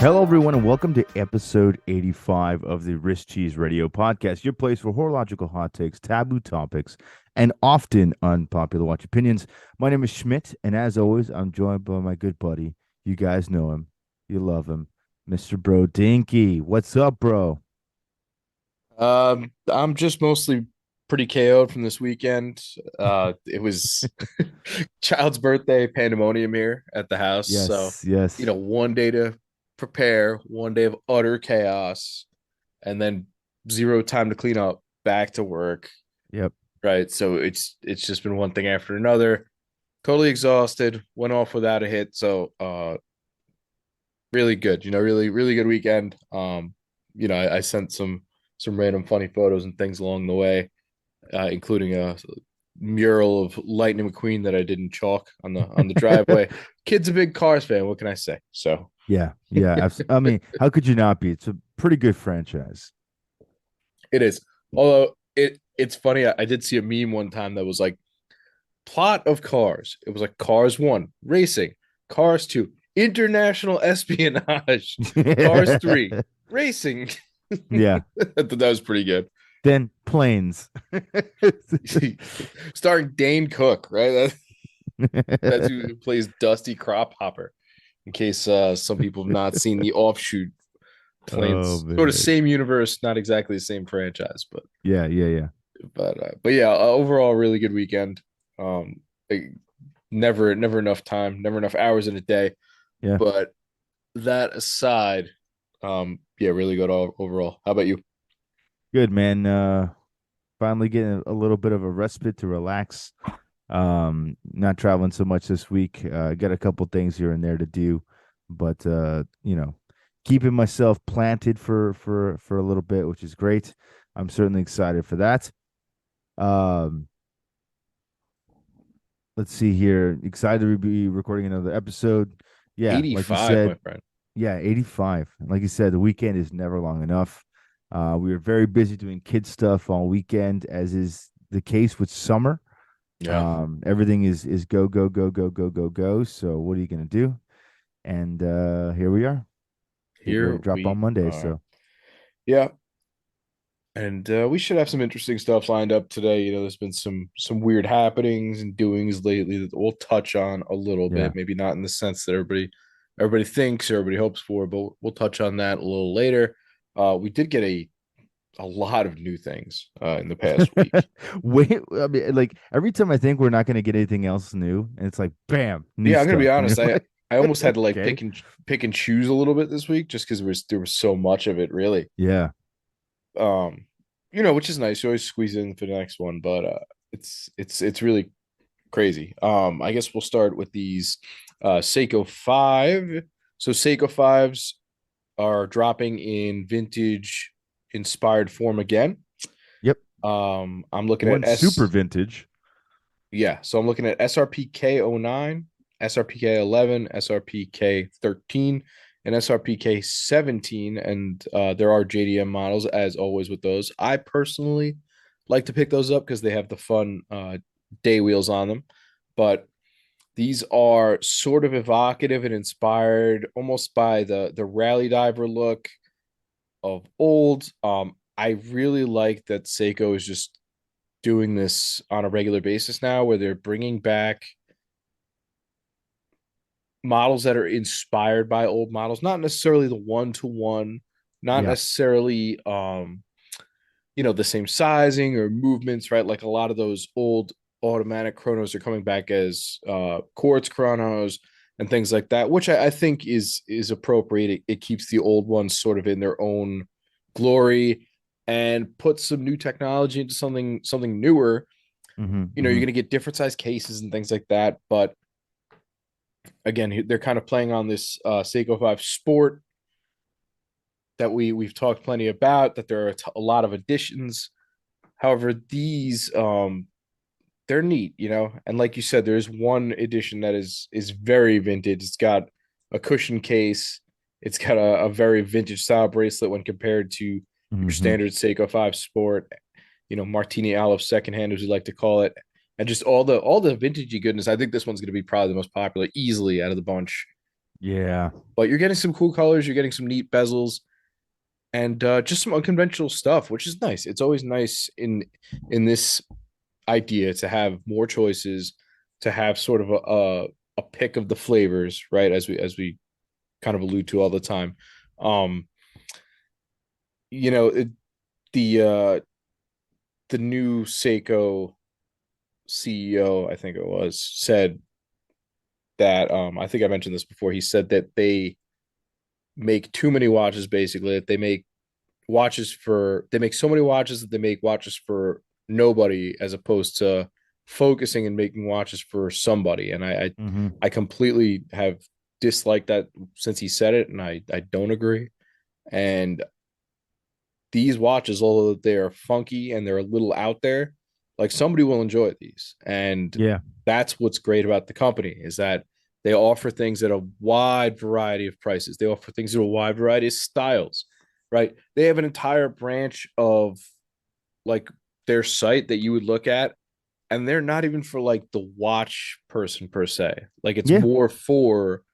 Hello, everyone, and welcome to episode 85 of the Wrist Cheese Radio Podcast, your place for horological hot takes, taboo topics, and often unpopular watch opinions. My name is Schmidt, and as always, I'm joined by my good buddy. You guys know him. You love him. Mr. Bro Dinky. What's up, bro? I'm just mostly pretty KO'd from this weekend. It was child's birthday pandemonium here at the house. So, Yes, yes. one day to prepare, one day of utter chaos, and then zero time to clean up, back to work. Yep. Right. So it's just been one thing after another. Totally exhausted, went off without a hit. So really good, really, really good weekend. I sent some random funny photos and things along the way, including a mural of Lightning McQueen that I did in chalk on the driveway. Kid's a big Cars fan. What can I say? So Yeah, yeah. I mean, how could you not be? It's a pretty good franchise. it is. Although it's funny, I did see a meme one time that was like plot of Cars. It was like Cars 1, racing, Cars 2, international espionage, Cars 3, racing. Yeah. I thought that was pretty good. Then planes. Starring Dane Cook, right? That's who plays Dusty Crop Hopper. In case some people have not seen the offshoot Oh planes, sort of man. same universe, not exactly the same franchise, but Yeah, yeah, yeah. yeah, overall really good weekend. Like, never enough time, never enough hours in a day. Yeah. But that aside, yeah, really good overall. How about you? Good, man. Finally getting a little bit of a respite to relax. Not traveling so much this week. Got a couple things here and there to do, but keeping myself planted for a little bit, which is great. I'm certainly excited for that. Um, let's see here. Excited to be recording another episode. Yeah, like you 85, my said, friend. yeah, 85. Like you said, the weekend is never long enough. We were very busy doing kid stuff all weekend, as is the case with summer. Yeah, Everything is go, go, go, go, go, go, go. So what are you gonna do? And here we are. Getting ready here to drop on we Monday. are. So Yeah, and we should have some interesting stuff lined up today. There's been some weird happenings and doings lately that we'll touch on a little yeah. bit. Maybe not in the sense that everybody thinks or everybody hopes for, but we'll touch on that a little later. We did get a lot of new things in the past week. Wait, I mean, like every time I think we're not gonna get anything else new, and it's like bam, new Yeah, I'm gonna be stuff. And honest. you're like, I almost had to like okay. pick and choose a little bit this week just because there was so much of it, really. Yeah. Um, which is nice. You always squeeze it in for the next one, but it's really crazy. I guess we'll start with these Seiko 5. So Seiko 5s are dropping in vintage inspired form again. Yep. I'm looking at One super vintage. yeah, so I'm looking at SRPK09, SRPK11, SRPK13, and SRPK17, and there are JDM models as always with those. I personally like to pick those up because they have the fun day wheels on them, but these are sort of evocative and inspired almost by the rally diver look of old. I really like that Seiko is just doing this on a regular basis now, where they're bringing back models that are inspired by old models, not necessarily the one to one, not Yeah. necessarily the same sizing or movements, right? Like a lot of those old automatic chronos are coming back as quartz chronos and things like that, which I think is appropriate. It keeps the old ones sort of in their own glory and puts some new technology into something newer. Mm-hmm, You're mm-hmm. going to get different size cases and things like that, but again, they're kind of playing on this Seiko 5 Sport that we've talked plenty about, that there are a lot of additions. However, these they're neat, and like you said, there's one edition that is very vintage. It's got a cushion case. It's got a very vintage style bracelet when compared to your Mm-hmm. standard Seiko 5 Sport, Martini Olive secondhand, as we like to call it, and just all the vintagey goodness. I think this one's going to be probably the most popular, easily out of the bunch. Yeah. But you're getting some cool colors, you're getting some neat bezels, and just some unconventional stuff, which is nice. It's always nice in this idea to have more choices, to have sort of a pick of the flavors, right? As we kind of allude to all the time. Um, you know, the the new Seiko CEO, I think it was, said that I think I mentioned this before. He said that they make too many watches, basically, that they make so many watches that they make watches for nobody as opposed to focusing and making watches for somebody. And Hmm. I completely have disliked that since he said it, and I don't agree. And these watches, although they are funky and they're a little out there, like somebody will enjoy these. And Yeah. that's what's great about the company is that they offer things at a wide variety of prices. They offer things at a wide variety of styles, right? They have an entire branch of like their site that you would look at, and they're not even for like the watch person per se. Like it's Yeah. more for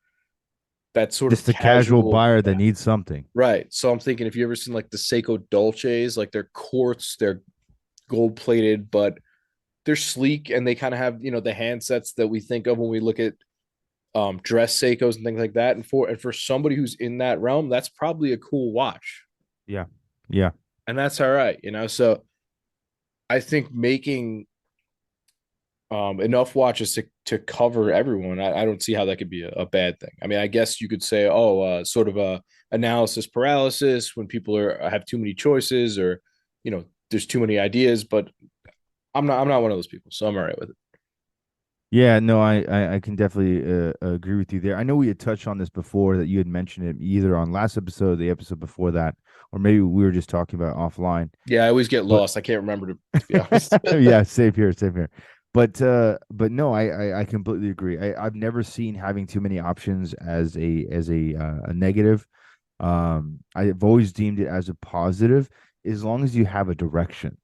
that sort of Just a casual casual, buyer that needs something. right? So I'm thinking if you ever seen like the Seiko Dolces, like they're quartz, they're gold plated, but they're sleek and they kind of have, the handsets that we think of when we look at dress Seikos and things like that. And for somebody who's in that realm, that's probably a cool watch. Yeah. Yeah. And that's all right. So I think making enough watches to cover everyone, I don't see how that could be a bad thing. I mean, I guess you could say, oh, sort of a analysis paralysis when people have too many choices or, there's too many ideas, but I'm not one of those people, so I'm all right with it. Yeah, no, I can definitely agree with you there. I know we had touched on this before that you had mentioned it either on last episode or the episode before that, or maybe we were just talking about offline. Yeah, I always get But lost. I can't remember to be honest. yeah, same here, same here. But no, I completely agree. I've never seen having too many options as a negative. I've always deemed it as a positive as long as you have a direction.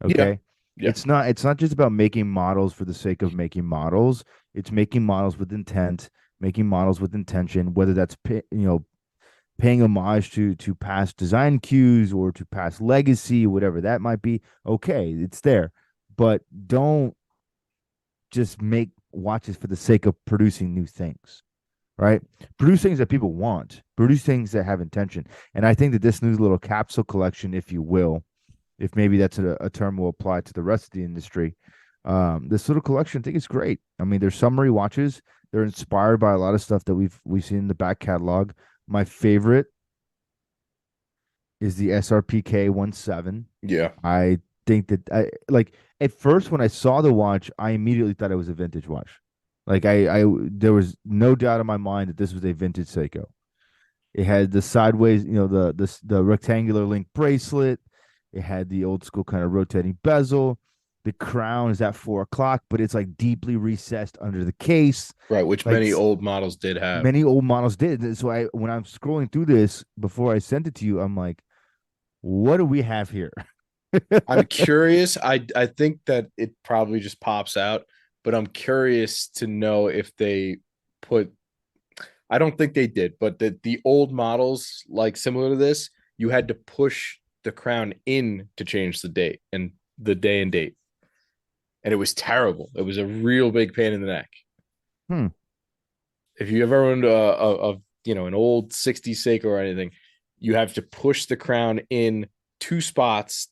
Yeah, Okay. yeah, It's not just about making models for the sake of making models. It's making models with intent, making models with intention, whether that's paying homage to past design cues or to past legacy, whatever that might be. Okay, it's there. But don't just make watches for the sake of producing new things, right? Produce things that people want, produce things that have intention. And I think that this new little capsule collection, if you will, if maybe that's a term will apply to the rest of the industry. This little collection, I think it's great. I mean, they're summary watches. They're inspired by a lot of stuff that we've seen in the back catalog. My favorite is the SRPK 17. yeah. I think that I like at first when I saw the watch, I immediately thought it was a vintage watch. Like I there was no doubt in my mind that this was a vintage Seiko. It had the sideways, the rectangular link bracelet. It had the old school kind of rotating bezel. The crown is at 4 o'clock, but it's like deeply recessed under the case. Right, which Like many old models did have. many old models did. So when I'm scrolling through this before I sent it to you, I'm like, what do we have here? I'm curious. I think that it probably just pops out, but I'm curious to know if they put. I don't think they did, but the old models, like similar to this, you had to push the crown in to change the date and the day and date, and it was terrible. It was a real big pain in the neck. Hmm. If you ever owned an old 60 Seiko or anything, you have to push the crown in two spots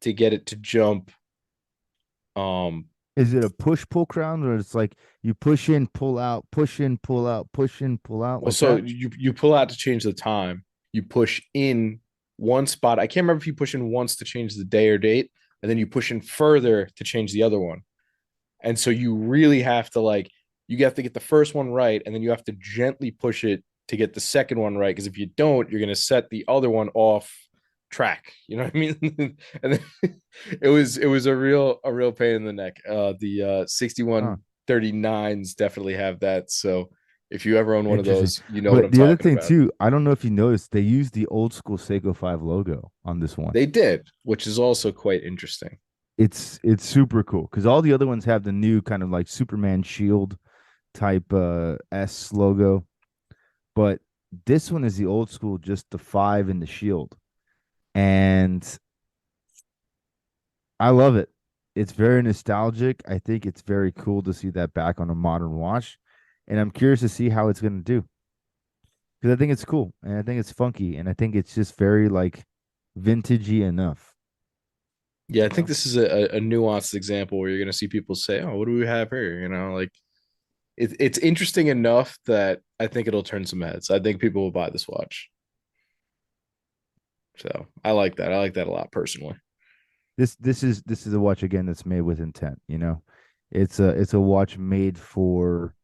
to get it to jump. Um, Is it a push pull crown or it's like you push in, pull out, push in, pull out, push in, pull out well, like so that? you pull out to change the time. You push in one spot. I can't remember if you push in once to change the day or date, and then you push in further to change the other one. And so you really have to you have to get the first one right, and then you have to gently push it to get the second one right. Because if you don't, you're gonna set the other one off track. You know what I mean? And then it was a real pain in the neck. The Huh. 6139s definitely have that. So if you ever own one of Interesting. those, you know what But I'm the other talking thing about. too, I don't know if you noticed, they used the old school Seiko 5 logo on this one. They did, which is also quite interesting. It's super cool because all the other ones have the new kind of like Superman shield type S logo. but this one is the old school, just the five and the shield, and I love it. It's very nostalgic. I think it's very cool to see that back on a modern watch, and I'm curious to see how it's going to do because I think it's cool and I think it's funky and I think it's just very like vintagey enough. Yeah, I You think know, this is a nuanced example where you're going to see people say, "Oh, what do we have here?" Like it's interesting enough that I think it'll turn some heads. I think people will buy this watch. So I like that. I like that a lot personally. this is a watch again that's made with intent. You know, it's a watch made for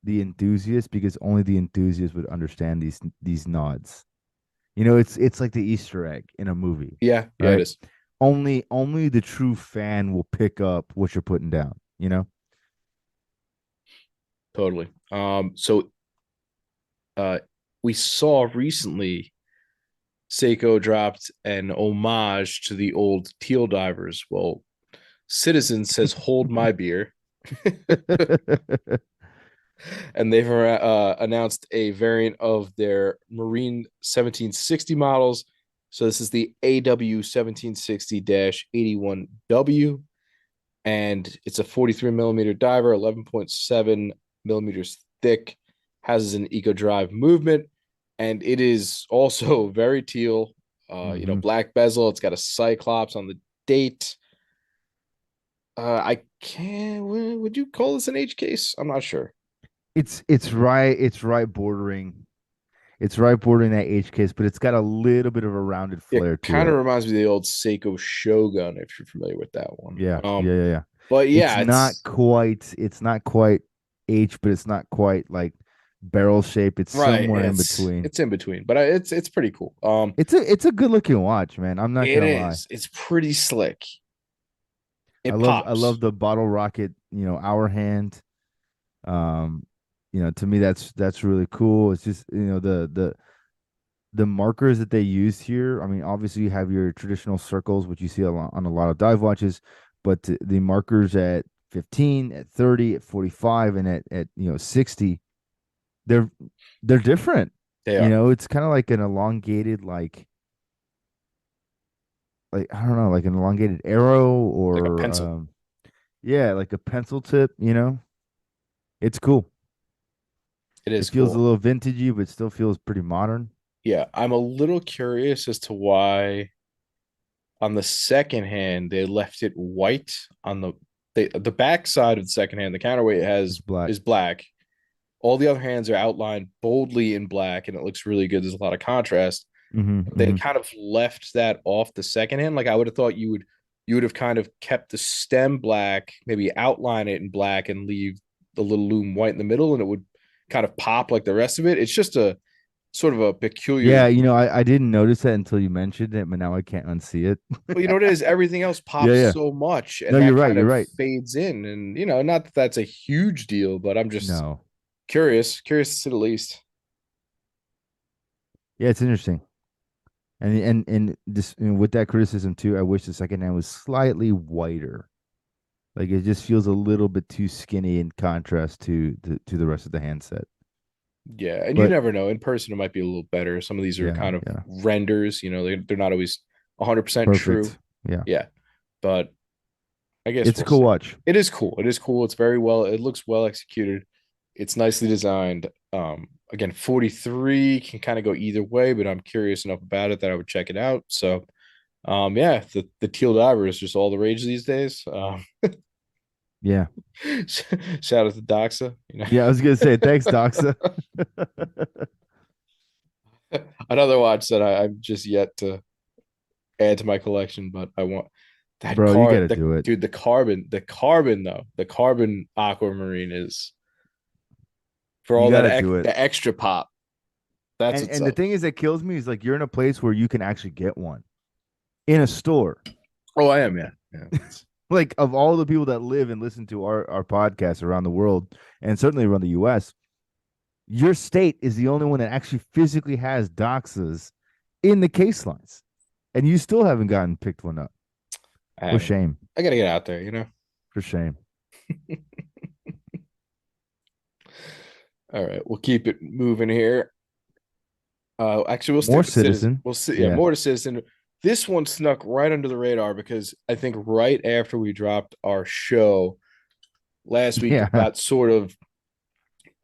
the enthusiast because only the enthusiast would understand these nods. You know, it's like the Easter egg in a movie, Yeah, yeah, it right? is. Only the true fan will pick up what you're putting down, you know? Totally. So uh we saw recently Seiko dropped an homage to the old teal divers. Well, Citizen says hold my beer. And they've announced a variant of their Marine 1760 models. So this is the AW 1760-81W, and it's a 43 millimeter diver, 11.7 millimeters thick, has an eco drive movement, and it is also very teal. Hmm. Black bezel. It's got a cyclops on the date. I can't. Would you call this an H case? I'm not sure. It's right bordering that H case, but it's got a little bit of a rounded It flair to kind of it. reminds me of the old Seiko Shogun, if you're familiar with that one. Yeah, yeah, yeah, yeah. But It's yeah, not quite it's not quite H, but it's not quite like barrel shape. It's right. somewhere in It's between. it's in between, but it's pretty cool. It's a good looking watch, man. I'm not It gonna lie. is. It's pretty slick. I It love I pops. love the bottle rocket, hour hand. Um, to me that's really cool. It's just, the markers that they use here. I mean, obviously you have your traditional circles, which you see on a lot of dive watches, but the markers at 15, at 30, at 45, and at 60, they're they're different. They are It's kind of like an elongated like I don't know, like an elongated arrow like a or pencil. yeah, like a pencil tip. It's cool. It It is feels a cool. little vintagey, but still feels pretty modern. Yeah, I'm a little curious as to why on the second hand they left it white on the back side of the second hand. The counterweight It's has black. is black. All the other hands are outlined boldly in black, and it looks really good. There's a lot of contrast. Hmm. They Hmm. kind of left that off the second hand. Like I would have thought you would have kind of kept the stem black, maybe outline it in black and leave the little loom white in the middle, and it would kind of pop like the rest of it. It's just a sort of a peculiar. Yeah, I didn't notice that until you mentioned it, but now I can't unsee it. Well, you know what it is? Everything else Yeah, pops yeah. so much, No, and you're that right. kind You're of right. fades in. And not that that's a huge deal, but I'm just No. curious to say the least. Yeah, it's interesting. And this with that criticism too, I wish the second hand was slightly whiter. Like it just feels a little bit too skinny in contrast to the rest of the handset. Yeah, and you But never know. In person, it might be a little better. Some of these are yeah, kind of yeah. renders. They're not always 100% true. Perfect. Yeah. Yeah, but I guess It's a we'll cool see. watch. It is cool. It is cool. It's very well. It looks well executed. It's nicely designed. Again, 43 can kind of go either way, but I'm curious enough about it that I would check it out. So, yeah, the teal diver is just all the rage these days. Yeah. Shout out to Doxa. Yeah, I was gonna say thanks, Doxa. Another watch that I'm just yet to add to my collection, but I want that Bro, you car. gotta The do it. dude, the carbon though, the carbon aquamarine is for You all that gotta do it. the extra pop. That's And what's and the up. thing is that kills me is like you're in a place where you can actually get one in a store. Oh, I am, yeah, yeah. Like of all the people that live and listen to our podcast around the world and certainly around the US, your state is the only one that actually physically has doxas in the case lines. And you still haven't gotten picked one up. I For haven't. shame. I gotta get out there. For shame. All right, we'll keep it moving here. Actually, we'll More stick with Citizen. Citizen. We'll see. Yeah, Yeah. more to Citizen. This one snuck right under the radar because I think right after we dropped our show last week Yeah. about sort of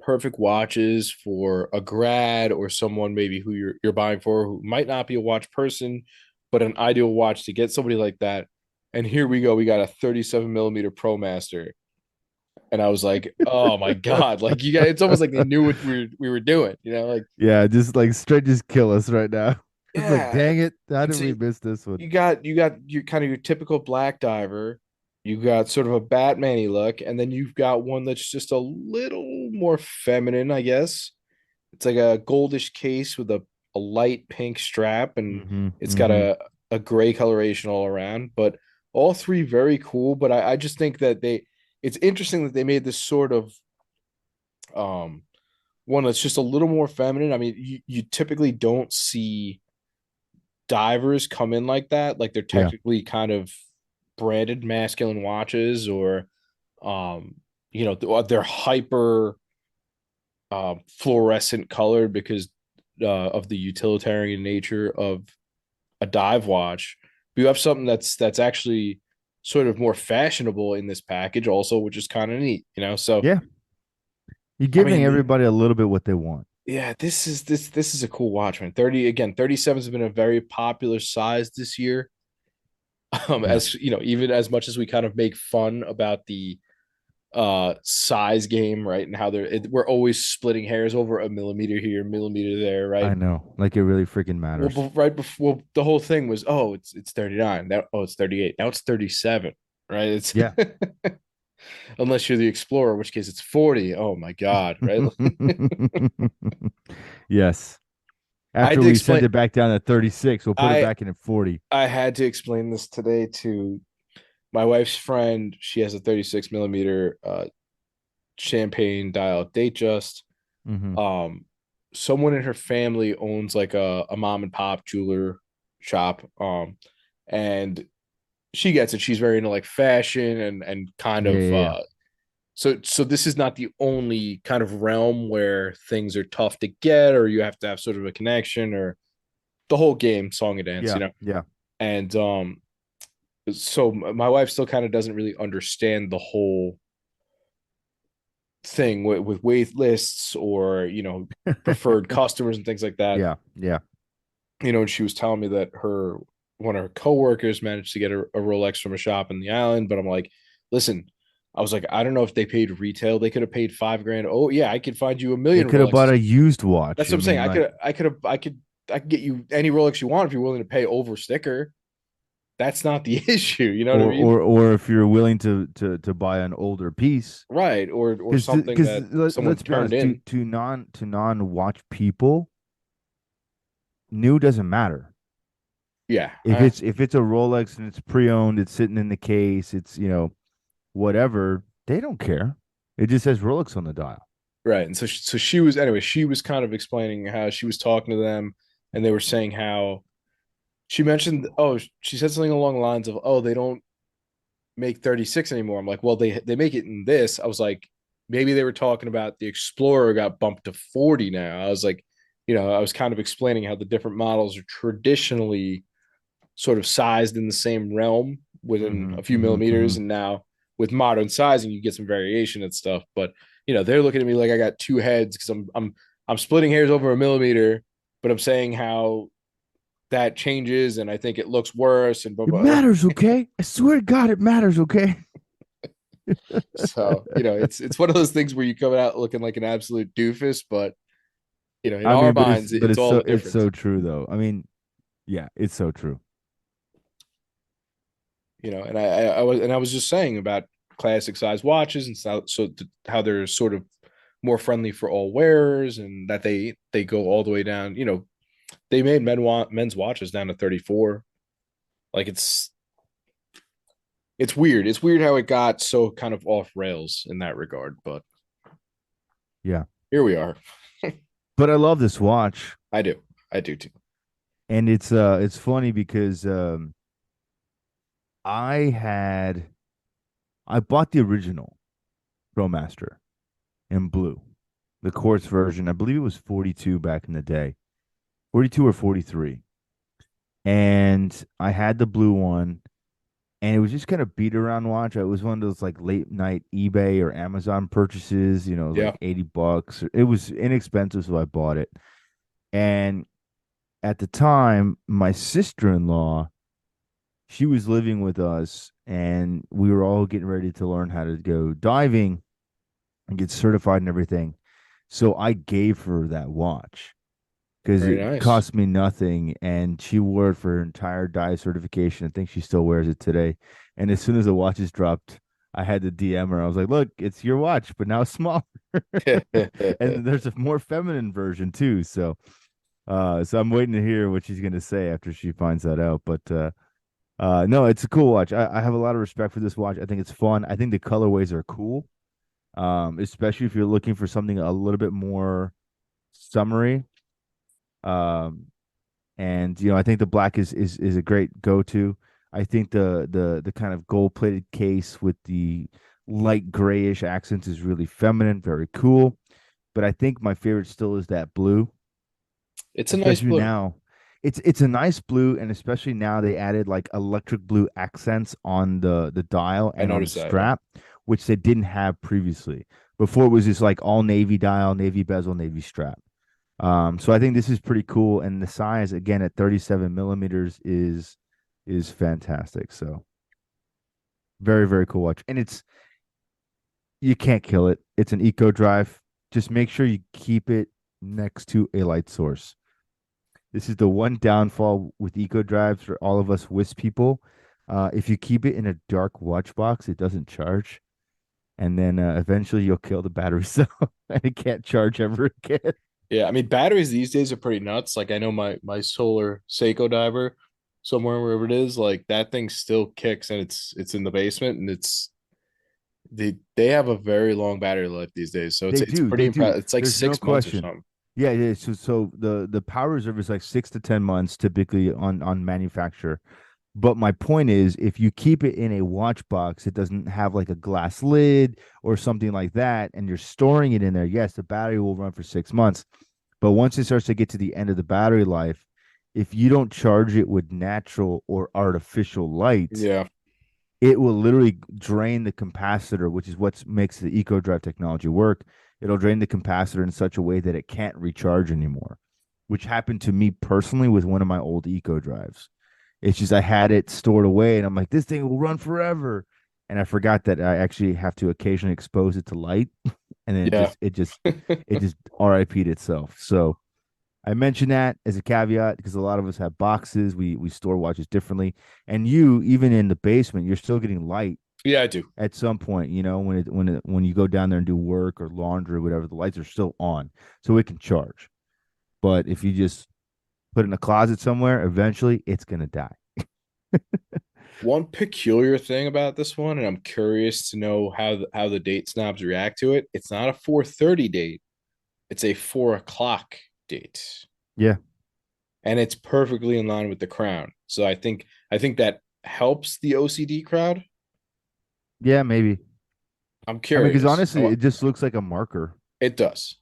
perfect watches for a grad or someone maybe who you're buying for who might not be a watch person, but an ideal watch to get somebody like that. And here we go. We got a 37 millimeter Pro Master. And I was like, oh my God. Like you got it's almost like they knew what we were doing, like Yeah, just like straight just kill us right now. It's like, yeah. dang it, how And did so we miss this one? you got your kind of your typical black diver. You got sort of a Batman-y look, and then you've got one that's just a little more feminine, I guess. It's like a goldish case with a light pink strap, and Mm-hmm. it's got Mm-hmm. a gray coloration all around. But all three very cool. But I just think that it's interesting that they made this sort of um one that's just a little more feminine. I mean, you typically don't see divers come in like that. Like they're Yeah. technically kind of branded masculine watches, or um, they're hyper fluorescent colored because of the utilitarian nature of a dive watch. But you have something that's actually sort of more fashionable in this package, also, which is kind of neat. So Yeah. You're I giving mean, everybody a little bit what they want. yeah, this is a cool watch, man. 37 has been a very popular size this year. Yeah. As even as much as we kind of make fun about the size game, right? And how we're always splitting hairs over a millimeter here, millimeter there, I right? know. Like it really freaking Well, matters. right before, well, the whole thing was, oh, it's 39. Now, oh, it's 38. Now it's 37, right? It's Yeah. unless you're the Explorer, in which case it's 40. Oh my God, right? Yes. I had After to we send explain. it back down to 36, we'll put it I back in at 40. I had to explain this today to my wife's friend. She has a 36 millimeter champagne dial Datejust. Mm-hmm. Um, someone in her family owns like a mom and pop jeweler shop. And she gets it. She's very into like fashion and kind Yeah, of yeah, yeah. so this is not the only kind of realm where things are tough to get, or you have to have sort of a connection, or the whole game, song and dance, Yeah, yeah. and so my wife still kind of doesn't really understand the whole thing with wait lists, or preferred customers and things like that. Yeah, yeah. And she was telling me that her one of her coworkers managed to get a Rolex from a shop in the island. But I'm like, listen, I was like, I don't know if they paid retail. They could have paid 5 grand. Oh yeah, I could find you a They million could have bought Rolexes. a used That's watch. what I I'm saying. mean, like, I could get you any Rolex you want if you're willing to pay over sticker. That's not the issue. You know what I mean? or if you're willing to buy an older piece, Right. Or something because that someone let's be turned honest, in. to non watch people, new doesn't matter. Yeah. If it's a Rolex and it's pre-owned, it's sitting in the case, it's whatever, they don't care. It just says Rolex on the dial. Right. And so she was, anyway, she was kind of explaining how she was talking to them, and they were saying how she mentioned, oh, she said something along the lines of, oh, they don't make 36 anymore. I'm like, well, they make it in this. I was like, maybe they were talking about the Explorer got bumped to 40 now. I was like, I was kind of explaining how the different models are traditionally sort of sized in the same realm within Mm-hmm, a few mm-hmm, mm-hmm. millimeters. And now with modern sizing, you get some variation and stuff. But they're looking at me like I got two heads because I'm splitting hairs over a millimeter, but I'm saying how that changes and I think it looks worse and blah It blah. matters, okay? I swear to God, it matters, okay? So it's one of those things where you come out looking like an absolute doofus, but in I our mean, but it's minds, but it's it's all so the it's difference. so true though. I mean, yeah, it's so true. And I was just saying about classic size watches and how they're sort of more friendly for all wearers, and that they go all the way down. They made men's watches down to 34. Like it's weird. It's weird how it got so kind of off rails in that regard, but Yeah. here we are. But I love this watch. I do. I do too. And it's funny because I had I bought the original ProMaster in blue, the quartz version. I believe it was 42 back in the day. 42 or 43. And I had the blue one, and it was just kind of beat around watch. It was one of those like late night eBay or Amazon purchases. It was Yeah, like $80. It was inexpensive, so I bought it. And at the time, my sister-in-law, she was living with us, and we were all getting ready to learn how to go diving and get certified and everything. So I gave her that watch because very it nice. cost me nothing, and she wore it for her entire dive certification. I think she still wears it today. And as soon as the watches dropped, I had to DM her. I was like, "Look, it's your watch, but now smaller." And there's a more feminine version too. So I'm waiting to hear what she's gonna say after she finds that out. But no, it's a cool watch. I have a lot of respect for this watch. I think it's fun. I think the colorways are cool. Especially if you're looking for something a little bit more summery. Um, and I think the black is a great go-to. I think the kind of gold-plated case with the light grayish accents is really feminine, very cool. But I think my favorite still is that blue, It's a nice especially blue. now. It's a nice blue, and especially now they added like electric blue accents on the dial I and on the noticed that. Yeah. strap, which they didn't have previously. Before it was just like all navy dial, navy bezel, navy strap. So I think this is pretty cool, and the size again at 37 millimeters is fantastic. So very very cool watch, and you can't kill it. It's an eco drive. Just make sure you keep it next to a light source. This is the one downfall with eco drives for all of us WIS people. If you keep it in a dark watch box, it doesn't charge, and then eventually you'll kill the battery cell, and it can't charge ever again. Yeah, I mean batteries these days are pretty nuts. Like I know my solar Seiko diver somewhere wherever it is, like that thing still kicks and it's in the basement and they have a very long battery life these days. So it's They it's do, pretty they do. impressive. It's like There's no 6 months or question. something. Yeah, yeah. So the power reserve is like 6 to 10 months typically on manufacture. But my point is, if you keep it in a watch box, it doesn't have like a glass lid or something like that, and you're storing it in there. Yes, the battery will run for 6 months, but once it starts to get to the end of the battery life, if you don't charge it with natural or artificial light, Yeah. it will literally drain the capacitor, which is what makes the eco drive technology work. It'll drain the capacitor in such a way that it can't recharge anymore, which happened to me personally with one of my old eco drives. It's just I had it stored away, and I'm like, this thing will run forever, and I forgot that I actually have to occasionally expose it to light, and then it Yeah. just it just it just RIP'd itself. So I mention that as a caveat because a lot of us have boxes. We store watches differently, and you even in the basement, you're still getting light Yeah, I do. at some point. When you go down there and do work or laundry or whatever, the lights are still on, so it can charge. But if you just put it in a closet somewhere, eventually it's gonna die. One peculiar thing about this one, and I'm curious to know how the date snobs react to it. It's not a 4:30 date, it's a 4 o'clock date. Yeah, And it's perfectly in line with the crown. So I think that helps the OCD crowd. yeah, maybe. I'm I mean, because curious. honestly, it just looks like a marker. It does.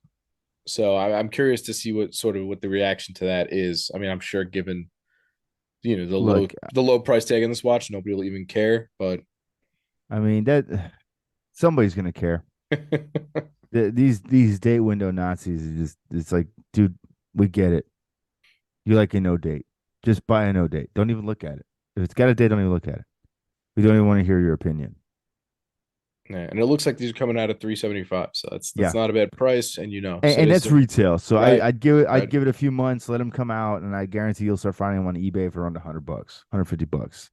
So I'm curious to see what the reaction to that is. I mean, I'm sure given the low Look, the low price tag on this watch, nobody will even care. But I mean that somebody's gonna care. These date window Nazis is just it's like, dude, we get it. You like a no date. Just buy a no date. Don't even look at it. If it's got a date, don't even look at it. We don't even want to hear your opinion. yeah, and it looks like these are coming out at 375. So that's Yeah. not a bad price. And And, so and this is that's retail. So right, I'd right. give it a few months, let them come out, and I guarantee you'll start finding them on eBay for around $100, $150.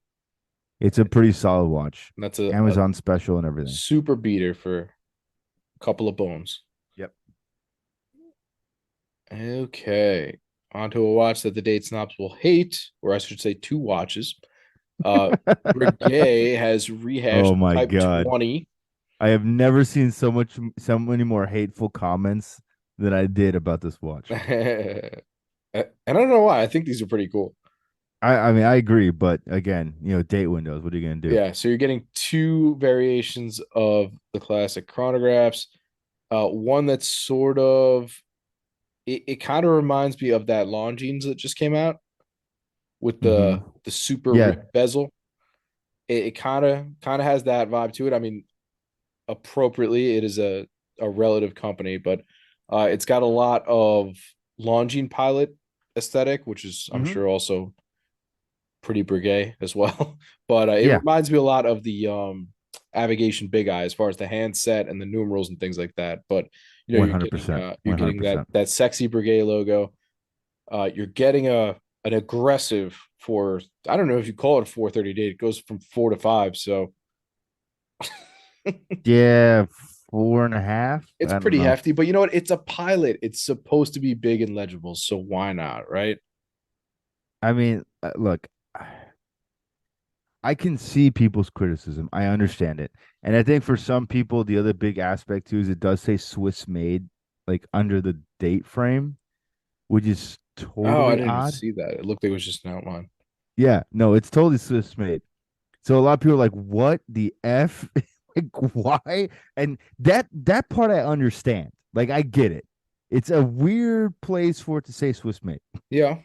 It's a pretty solid watch. And that's a Amazon special and everything. super beater for a couple of bones. Yep. Okay. Onto a watch that the date snobs will hate, or I should say two watches. Breguet has Oh rehashed my Type God. 20. I have never seen so many more hateful comments than I did about this watch. And I don't know why. I think these are pretty cool. I mean, I agree, but again, date windows, what are you gonna do? Yeah, so you're getting two variations of the classic chronographs. One that's sort of it kind of reminds me of that Longines that just came out with Mm-hmm. the super Yeah. rip bezel. It kind of has that vibe to it. I mean, appropriately, it is a relative company, but it's got a lot of Longines Pilot aesthetic, which is I'm Mm-hmm. sure also pretty brigade as well. But it Yeah. reminds me a lot of the Avigation Big Eye as far as the handset and the numerals and things like that. But One hundred percent. you're One hundred getting percent. that sexy brigade logo. You're getting a an aggressive for I don't know if you call it a 430 date. It goes from 4 to 5, so Yeah, 4.5. it's I don't pretty know. hefty. But you know what? It's a pilot. It's supposed to be big and legible, so why not, right? I mean, look, I can see people's criticism. I understand it. And I think for some people, the other big aspect too is it does say Swiss made like under the date frame, which is Oh, I totally didn't even odd. see that. It looked like it was just an outline. Yeah, no, it's totally Swiss made. So a lot of people are like, what the F? Like, why? And that part I understand. Like, I get it. It's a weird place for it to say Swiss made, Yeah.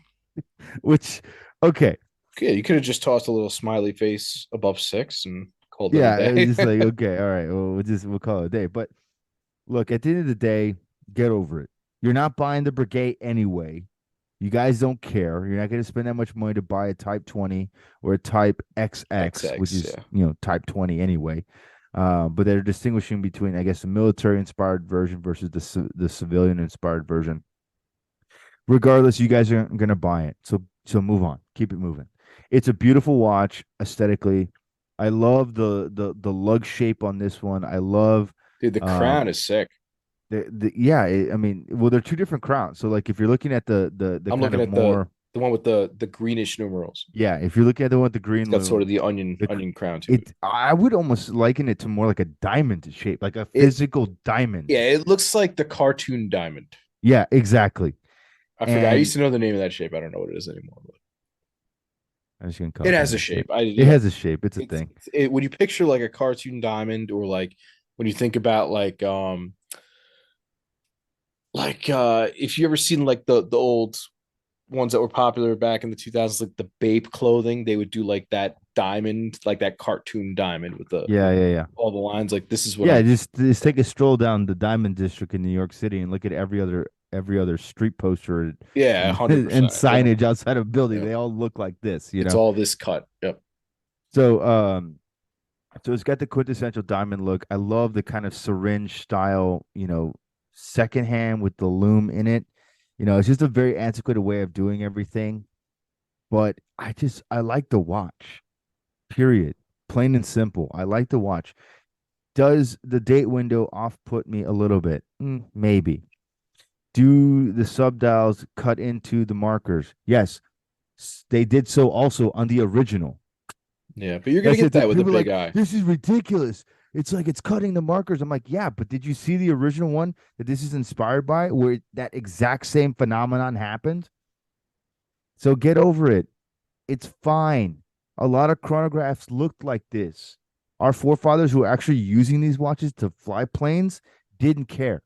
which, okay. Yeah, you could have just tossed a little smiley face above 6 and called it a Yeah, it was day. just like, okay, all right, well, we'll call it a day. But look, at the end of the day, get over it. You're not buying the Brigade anyway. You guys don't care. You're not going to spend that much money to buy a Type 20 or a Type XX, which XX, is, yeah. Type 20 anyway. But they're distinguishing between, I guess, the military inspired version versus the civilian inspired version. Regardless, you guys are going to buy it. So move on. Keep it moving. It's a beautiful watch aesthetically. I love the lug shape on this one. I love Dude, the um crown is sick. yeah, I mean, well, they're two different crowns. So like if you're looking at the I'm kind looking of at more, the one with the greenish numerals. yeah, if you're looking at the one with the It's green got sort loom, of the onion the onion crown to it. it I would almost liken it to more like a diamond shape, like a It physical diamond. yeah, it looks like the cartoon diamond. Yeah, exactly. I forgot. I used And to know the name of that shape. I don't know what it is anymore, but I'm just gonna call it it has a diamond shape. shape. I It yeah, has a shape. It's a thing. when you picture like a cartoon diamond or like when you think about if you ever seen like the old ones that were popular back in the 2000s, like the Bape clothing, they would do like that diamond, like that cartoon diamond with the Yeah, yeah, yeah. all the lines. Like this is what Yeah, I'm. just take a stroll down the Diamond District in New York City and look at every other street poster Yeah, and 100%. Yeah, signage outside of a building. yeah. They all look like this, you It's know. all this cut. Yep. So so it's got the quintessential diamond look. I love the kind of syringe style, second hand with the loom in it. It's just a very antiquated way of doing everything. But I like the watch. Period. Plain and simple. I like the watch. Does the date window off put me a little bit? Maybe. Do the subdials cut into the markers? Yes. They did so also on the original. Yeah, but you're gonna That's get it. that with a People are big like, eye. this is ridiculous. It's like it's cutting the markers. I'm like, yeah, but did you see the original one that this is inspired by where that exact same phenomenon happened? So get over it. It's fine. A lot of chronographs looked like this. Our forefathers who were actually using these watches to fly planes didn't care.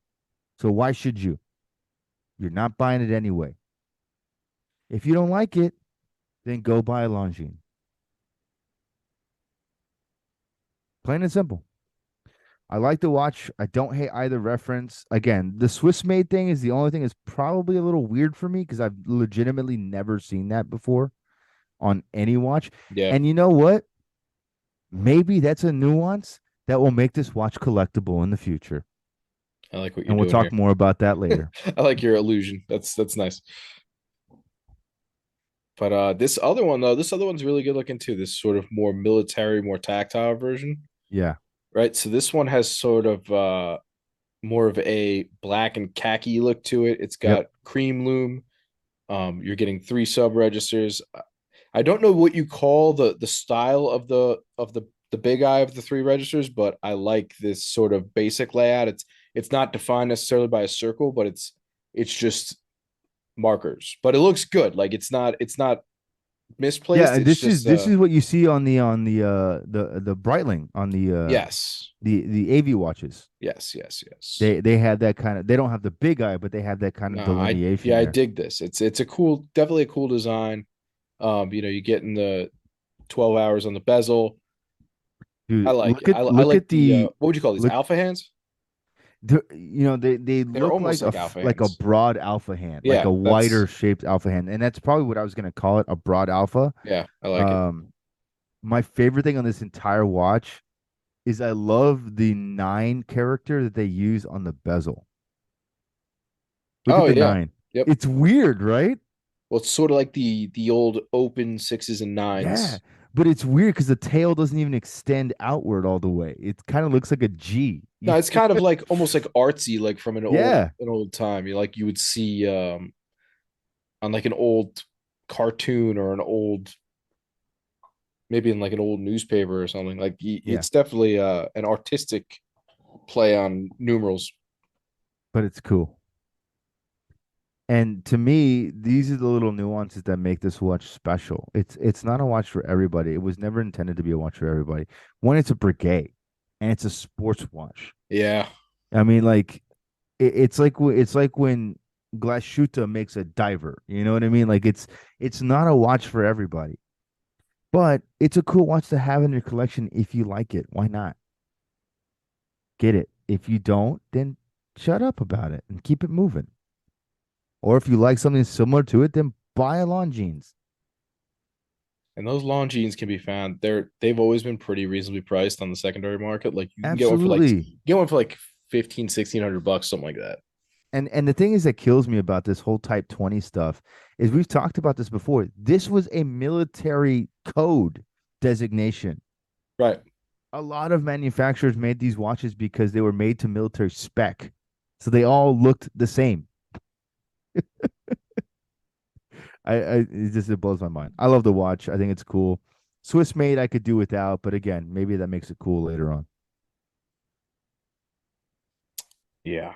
So why should you? You're not buying it anyway. If you don't like it, then go buy a Longines. Plain and simple. I like the watch. I don't hate either reference. Again, the Swiss made thing is the only thing that's probably a little weird for me because I've legitimately never seen that before on any watch. Yeah, And you know what? Maybe that's a nuance that will make this watch collectible in the future. I like what you're And we'll doing talk here. more about that later. I like your illusion. That's nice. But this other one though, this other one's really good looking too. This sort of more military, more tactile version, Yeah. right? So this one has sort of more of a black and khaki look to it. It's Yep. got cream loom. You're getting 3 sub registers. I don't know what you call the style of the big eye of the 3 registers, but I like this sort of basic layout. It's not defined necessarily by a circle, but it's just markers. But it looks good. Like it's not Yeah, misplaced. and It's this is just this is what you see on the Breitling on yes, the AV watches. yes, yes, yes. They have that kind of, they don't have the big eye, but they have that kind of No, I delineation yeah, I there. dig this. It's a cool, definitely a cool design. You get in the 12 hours on the bezel. I Dude, like look it. at I look like at the the what would you call these? look Alpha hands? they They're look almost like like alpha like a hands. broad alpha hand, like Yeah, a wider that's shaped alpha hand, and that's probably what I was gonna call it, a broad alpha. yeah, I like it. Um, my favorite thing on this entire watch is I love the nine character that they use on the bezel. Look at Oh the yeah. nine. Yep. It's weird, right? Well, it's sort of like the old open sixes and Yeah. nines. But it's weird because the tail doesn't even extend outward all the way. It kind of looks like a G. No, it's kind of like almost like artsy, like from Yeah. an old time. You would see on like an old cartoon or an old maybe in like an old newspaper or something. Like Yeah. it's definitely an artistic play on numerals. But it's cool. And to me, these are the little nuances that make this watch special. It's not a watch for everybody. It was never intended to be a watch for everybody. One, it's a brigade, and it's a sports watch. Yeah. I mean, like it's like when Glashuta makes a diver. You know what I mean? Like it's not a watch for everybody, but it's a cool watch to have in your collection if you like it. Why not? Get it. If you don't, then shut up about it and keep it moving. Or if you like something similar to it, then buy a lawn jeans. And those long jeans can be found. They've always been pretty reasonably priced on the secondary market. Like you can Absolutely. get one for like 15, 1600 bucks, something like that. And the thing is that kills me about this whole Type 20 stuff is we've talked about this before. This was a military code designation. Right. A lot of manufacturers made these watches because they were made to military spec. So they all looked the same. It blows my mind. I love the watch. I think it's cool. Swiss made I could do without, but again, maybe that makes it cool later on. Yeah.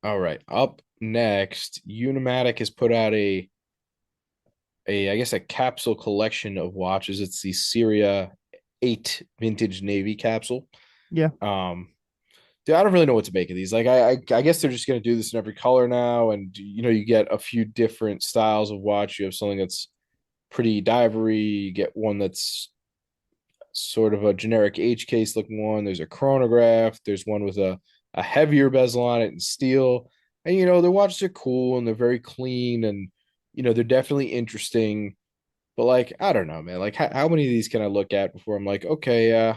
All right. Up next, Unimatic has put out a I guess a capsule collection of watches. It's the Syria 8 vintage navy capsule. Yeah. Um Dude, I don't really know what to make of these. Like I guess they're just gonna do this in every color now, and you get a few different styles of watch. You have something that's pretty divery, you get one that's sort of a generic H case looking one. There's a chronograph. There's one with a heavier bezel on it in steel. And their watches are cool and they're very clean and they're definitely interesting. But like, I don't know, man. Like how many of these can I look at before I'm like, okay,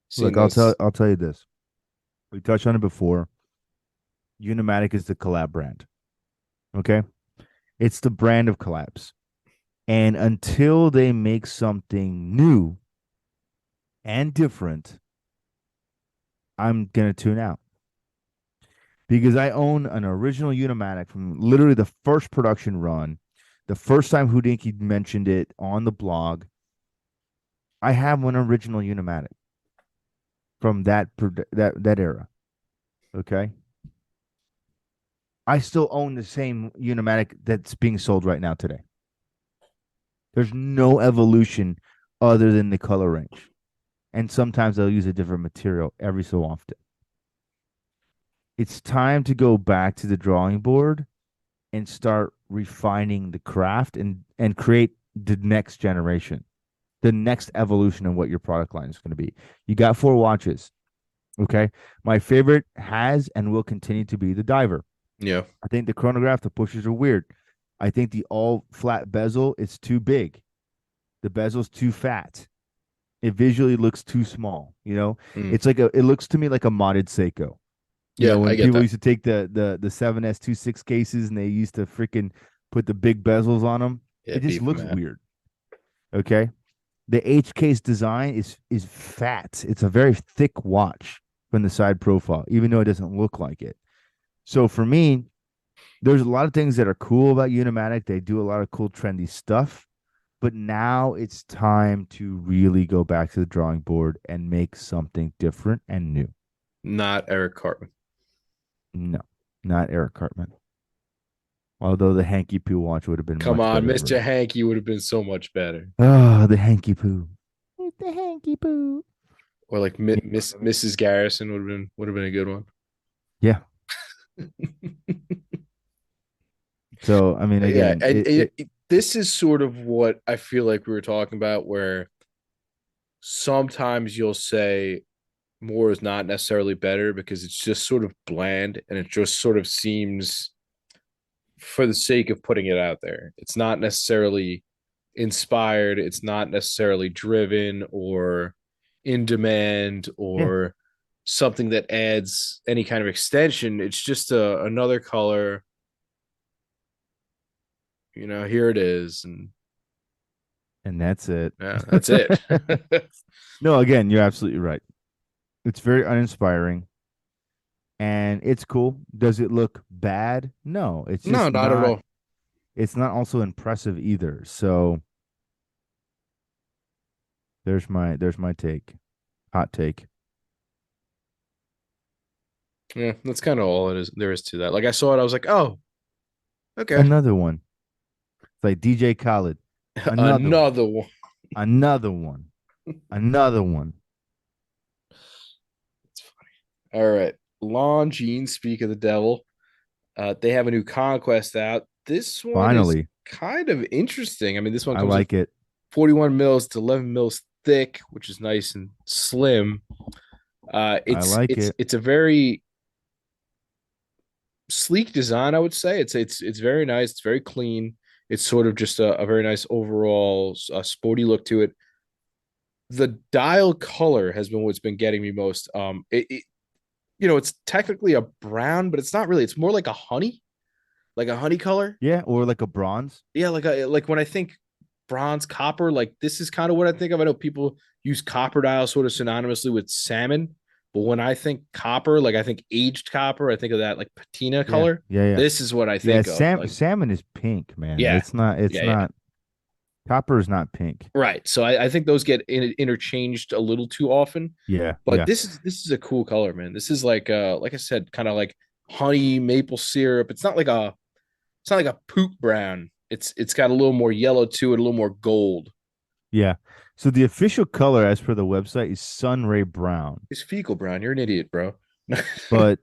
seen Look, this. I'll tell you this. We touched on it before. Unimatic is the collab brand. Okay? It's the brand of collabs. And until they make something new and different, I'm gonna tune out. Because I own an original Unimatic from literally the first production run, the first time Houdinki mentioned it on the blog. I have one original Unimatic from that era. Okay, I still own the same Unimatic that's being sold right now today. There's no evolution other than the color range, and sometimes they'll use a different material every so often. It's time to go back to the drawing board and start refining the craft and create the next generation, the next evolution of what your product line is going to be. You got four watches. Okay. My favorite has and will continue to be the diver. Yeah. I think the chronograph, the pushers are weird. I think the all flat bezel is too big. The bezel's too fat. It visually looks too small. Mm. It's like it looks to me like a modded Seiko. Yeah, I When get people that. used to take the 7S26 cases and they used to freaking put the big bezels on them, Yeah, it just beef looks man. weird. Okay. The H case design is fat. It's a very thick watch from the side profile, even though it doesn't look like it. So for me, there's a lot of things that are cool about Unimatic. They do a lot of cool, trendy stuff. But now it's time to really go back to the drawing board and make something different and new. Not Eric Cartman. No, not Eric Cartman. Although the hanky poo watch would have been Come much on, better Mr. for. Hanky would have been so much better. Oh, the hanky poo. It's the hanky poo. Or like Yeah. Mrs. Garrison would have been a good one. Yeah. So I mean, Yeah, again, and it this is sort of what I feel like we were talking about, where sometimes you'll say more is not necessarily better because it's just sort of bland and it just sort of seems for the sake of putting it out there. It's not necessarily inspired, it's not necessarily driven or in demand yeah, or something that adds any kind of extension. It's just another color, here it is. And and that's it. yeah, that's it. No, again, you're absolutely right. It's very uninspiring and it's cool. Does it look bad? No, it's No, just not at not. all. It's not also impressive either. So there's my take. Hot take. Yeah, that's kind of all it is there is to that. Like I saw it, I was like, oh, okay. Another one. It's like DJ Khaled. Another one. Another one. Another one. Another one. All right. Lawn Jeans, speak of the devil. They have a new conquest out. This one is Finally. kind of interesting. I mean, this one I comes with like it. 41 mils to 11 mils thick, which is nice and slim. Uh, I it's like it's it. it's a very sleek design, I would say. It's very nice. It's very clean. It's sort of just a very nice overall sporty look to it. The dial color has been what's been getting me most. It's technically a brown, but it's not really. It's more like a honey color. Yeah, or like a bronze. Yeah, like when I think bronze copper, like this is kind of what I think of. I know people use copper dial sort of synonymously with salmon, but when I think copper, like I think aged copper, I think of that like patina Yeah. color. Yeah, yeah. This is what I Yeah, think of. Like, salmon is pink, man. yeah, It's yeah, yeah. not copper is not pink. Right. So I think those get interchanged a little too often. Yeah, But yeah. this is a cool color, man. This is like I said, kind of like honey maple syrup. It's not like a poop brown. It's got a little more yellow to it, a little more gold. Yeah. So the official color as per the website is sunray brown, It's fecal brown. You're an idiot, bro. but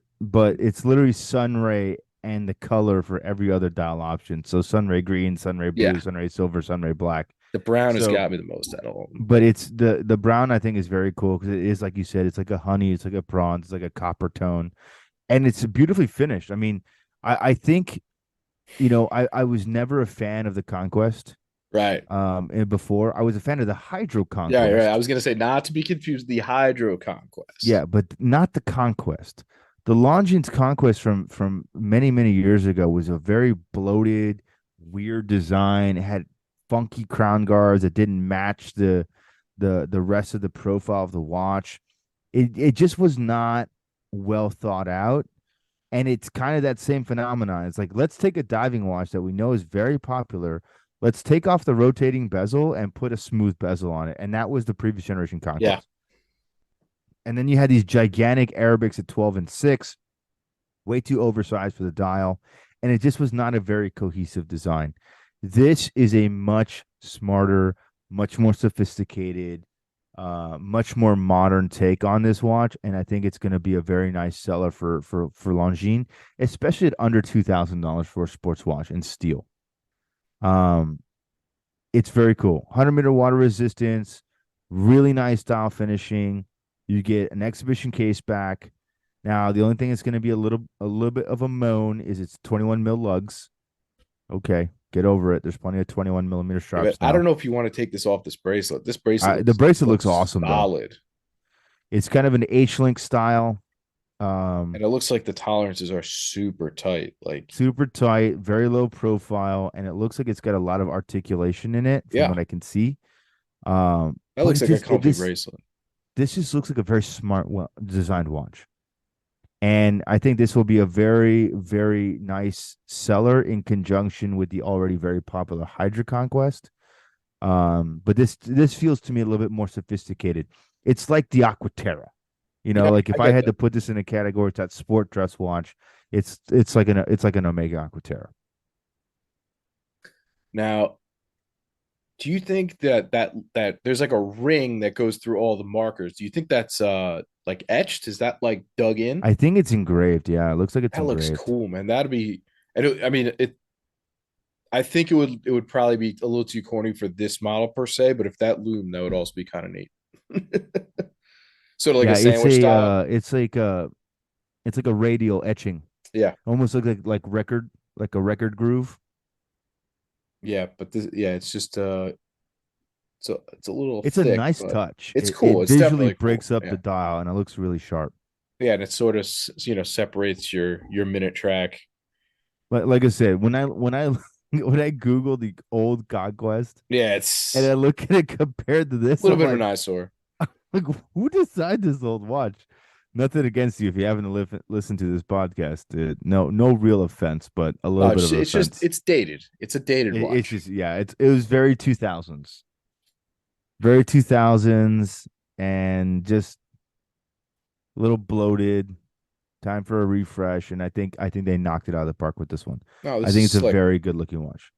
it's literally sunray and the color for every other dial option. So sunray green, sunray blue, Yeah, sunray silver, sunray black. the brown has So got me the most out of all of them. but it's the brown I think is very cool because it is like you said, it's like a honey, it's like a bronze, it's like a copper tone, and it's beautifully finished. I mean, I think I was never a fan of the Conquest. Right. And before I was a fan of the Hydro Yeah, right. I Conquest. was gonna say not to be confused. The Hydro Conquest. Yeah, but not the Conquest. The Longines Conquest from many many years ago was a very bloated, weird design. It had funky crown guards that didn't match the rest of the profile of the watch. It just was not well thought out. And it's kind of that same phenomenon. It's like, let's take a diving watch that we know is very popular. Let's take off the rotating bezel and put a smooth bezel on it. And that was the previous generation Yeah. Conquest. And then you had these gigantic Arabics at 12 and 6, way too oversized for the dial. And it just was not a very cohesive design. This is a much smarter, much more sophisticated, much more modern take on this watch, and I think it's going to be a very nice seller for Longines, especially at under $2,000 for a sports watch in steel. Um, it's very cool. 100-meter water resistance, really nice style finishing. You get an exhibition case back. Now, the only thing that's going to be a little bit of a moan is it's 21 mil lugs. Okay, get over it. There's plenty of 21 millimeter Yeah, but straps I don't now. know if you want to take this off this bracelet. This bracelet The looks bracelet looks looks awesome though. solid. It's kind of an H-link style. And it looks like the tolerances are super tight. Like, Super tight, very low profile, and it looks like it's got a lot of articulation in it from yeah, what I can see. that But looks it like a just it, comfy this bracelet. this just looks like a very smart, well designed watch, and I think this will be a very very nice seller in conjunction with the already very popular Hydra Conquest. But this feels to me a little bit more sophisticated. It's like the Aquaterra. Yeah, Like if I I get had that. to put this in a category, it's that sport dress watch. It's like an Omega Aquaterra. Now, do you think that there's like a ring that goes through all the markers? Do you think that's like etched? Is that like dug in? I think it's engraved. Yeah, it looks like it's That looks engraved. cool, man. That'd be, and I mean, I think it would probably be a little too corny for this model per se, but if that loomed, that would also be kind of neat. Sort of like a Yeah, sandwich style. it's like a radial etching. Yeah, Almost look like a record groove. yeah, but this, yeah, it's just it's a little It's a thick, nice but touch. it's It cool. It's visually definitely cool. breaks up the Yeah, dial and it looks really sharp. yeah, and it sort of separates your minute track. Like I said, when I when I Google the old Conquest Yeah, and it's I look at it compared to a this, little I'm bit of an eyesore. like, who designed this old watch? Nothing against you if you haven't listened to this podcast. No real offense, but a No, little bit it's of it's just offense. it's dated. It's a dated It's watch. just yeah, it was very 2000s, very 2000s, and just a little bloated. Time for a refresh, and I think they knocked it out of the park with this one. No, I this think is it's a slick. very good looking watch.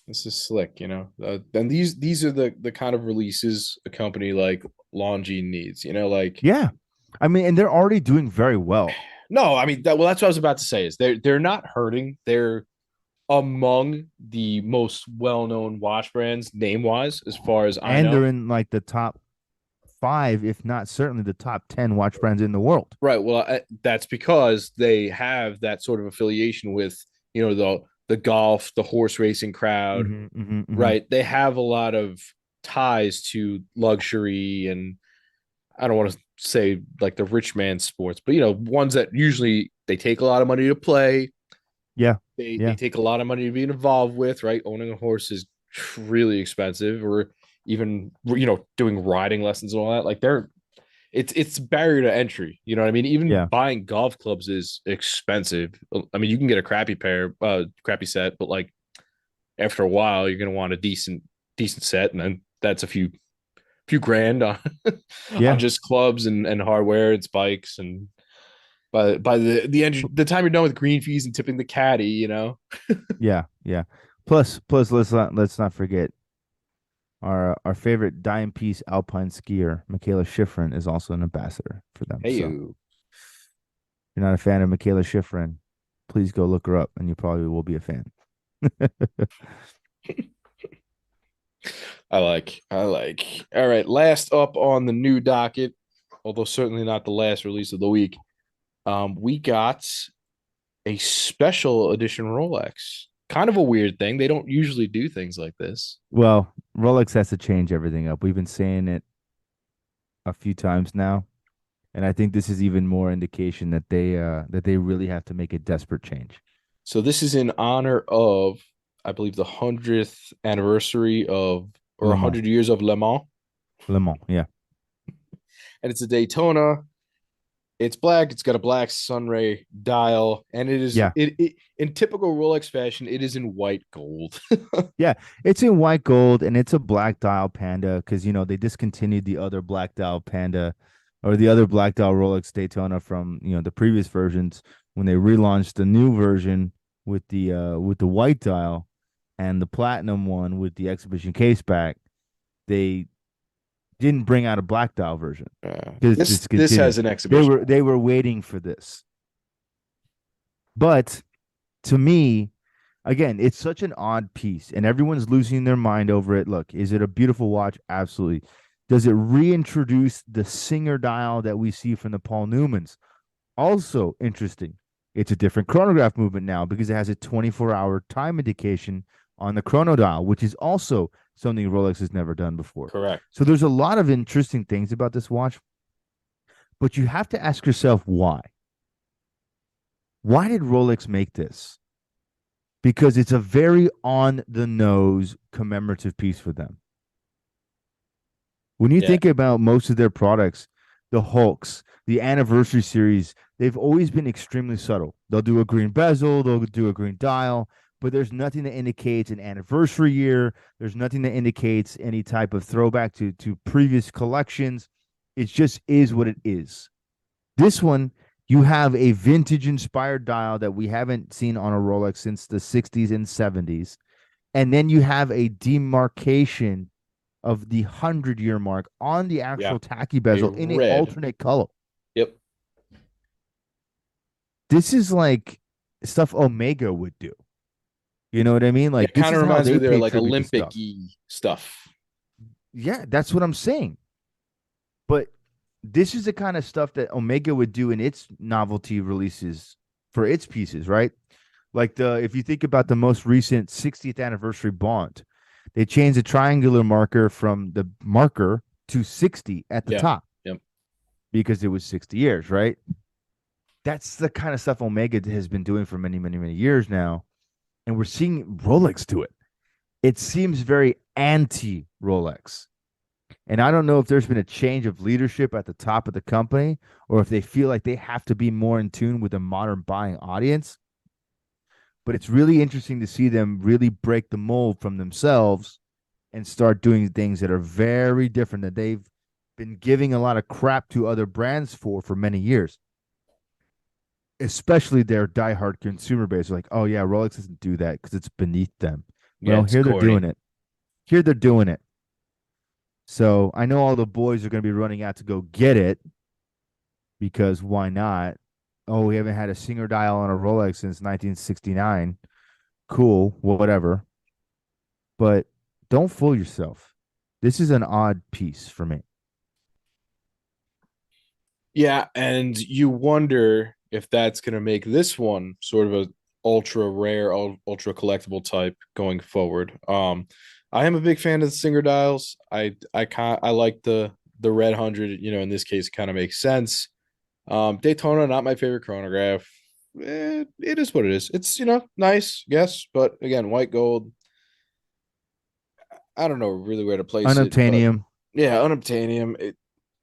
This is slick, you know. And these are the kind of releases a company like Longines needs. You know, like Yeah, I mean, and they're already doing very well. no, I mean that's what I was about to say. Is they're not hurting. They're among the most well-known watch brands name wise, as far as I And they're know. in like the top five, if not certainly the top 10 watch brands in the world. Right. Well, that's because they have that sort of affiliation with the golf, the horse racing crowd. Mm-hmm. Right. They have a lot of ties to luxury, and I don't want to say like the rich man sports, but ones that usually they take a lot of money to play. Yeah, They yeah, take a lot of money to be involved with. Right. Owning a horse is really expensive, or even doing riding lessons and all that. Like it's barrier to entry. You know what I mean? Even yeah, buying golf clubs is expensive. I mean, you can get a crappy set, but like after a while, you're gonna want a decent set, and then that's a few grand on on yeah, just clubs and hardware and spikes, and by the time you're done with green fees and tipping the caddy, yeah. Plus, let's not forget our favorite dime piece alpine skier, Michaela Schifrin, is also an ambassador for them. hey So you. if you're not a fan of Michaela Schifrin, please go look her up, and you probably will be a fan. I like. All right, last up on the new docket, although certainly not the last release of the week. We got a special edition Rolex. Kind of a weird thing. They don't usually do things like this. Well, Rolex has to change everything up. We've been saying it a few times now, and I think this is even more indication that they really have to make a desperate change. So this is in honor of, I believe, the 100th anniversary of, or Le Mans, 100 years of Le Mans, Le Mans, yeah, and it's a Daytona. It's black. It's got a black sunray dial, and it is yeah, it in typical Rolex fashion. It is in white gold. yeah. It's in white gold and it's a black dial Panda because they discontinued the other black dial Panda or the other black dial Rolex Daytona from the previous versions when they relaunched the new version with the white dial and the platinum one with the exhibition case back. They didn't bring out a black dial version because it's This discontinued. has an They exhibition. were they were waiting for this, but to me, again, it's such an odd piece, and everyone's losing their mind over it. Look, is it a beautiful watch? Absolutely. Does it reintroduce the Singer dial that we see from the Paul Newmans? Also interesting. It's a different chronograph movement now because it has a 24-hour time indication on the chrono dial, which is also something Rolex has never done before. Correct. So there's a lot of interesting things about this watch, but you have to ask yourself why. Why did Rolex make this? Because it's a very on the nose commemorative piece for them. When you Yeah. think about most of their products, the Hulks, the anniversary series, they've always been extremely subtle. They'll do a green bezel, they'll do a green dial, but there's nothing that indicates an anniversary year. There's nothing that indicates any type of throwback to previous collections. It just is what it is. This one, you have a vintage inspired dial that we haven't seen on a Rolex since the 60s and 70s. and then you have a demarcation of the 100-year mark on the Yeah. actual tacky A bezel in a red. alternate color. Yep. This is like stuff Omega would do. You know what I mean? Yeah, Like it this kind of is how reminds me they of their pay like tribute to Olympic stuff. y stuff. Yeah, that's what I'm saying. But this is the kind of stuff that Omega would do in its novelty releases for its pieces, right? Like the if you think about the most recent 60th anniversary Bond, they changed the triangular marker from the marker to 60 at the Yeah. top Yep. because it was 60 years, right? That's the kind of stuff Omega has been doing for many, many, many years now. And we're seeing Rolex do it. It seems very anti Rolex. And I don't know if there's been a change of leadership at the top of the company or if they feel like they have to be more in tune with the modern buying audience. But it's really interesting to see them really break the mold from themselves and start doing things that are very different that they've been giving a lot of crap to other brands for many years, especially their diehard consumer base. Like, oh yeah, Rolex doesn't do that because it's beneath them. Yeah, Well, it's here they're corny. doing it. Here they're doing it. So I know all the boys are going to be running out to go get it because why not? Oh, we haven't had a Singer dial on a Rolex since 1969. Cool, whatever. But don't fool yourself. This is an odd piece for me. Yeah, and you wonder if that's going to make this one sort of a ultra rare, ultra collectible type going forward. I am a big fan of the Singer dials. I like the red 100. In this case, it kind of makes sense. Daytona, not my favorite chronograph. It is what it is. It's nice, yes, but again, white gold. I don't know really where to place it, but Unobtainium. yeah, unobtainium.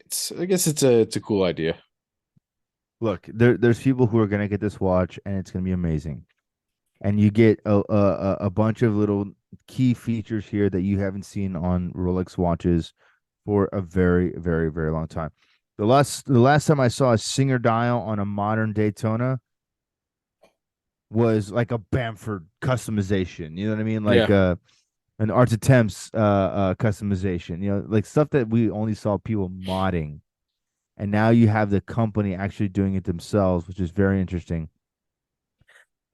It's I guess it's a cool idea. Look, there's people who are gonna get this watch and it's gonna be amazing. And you get a bunch of little key features here that you haven't seen on Rolex watches for a very, very, very long time. The last time I saw a Singer dial on a modern Daytona was like a Bamford customization. You know what I mean? Like Yeah. an Arts Attempts customization. Like stuff that we only saw people modding. And now you have the company actually doing it themselves, which is very interesting.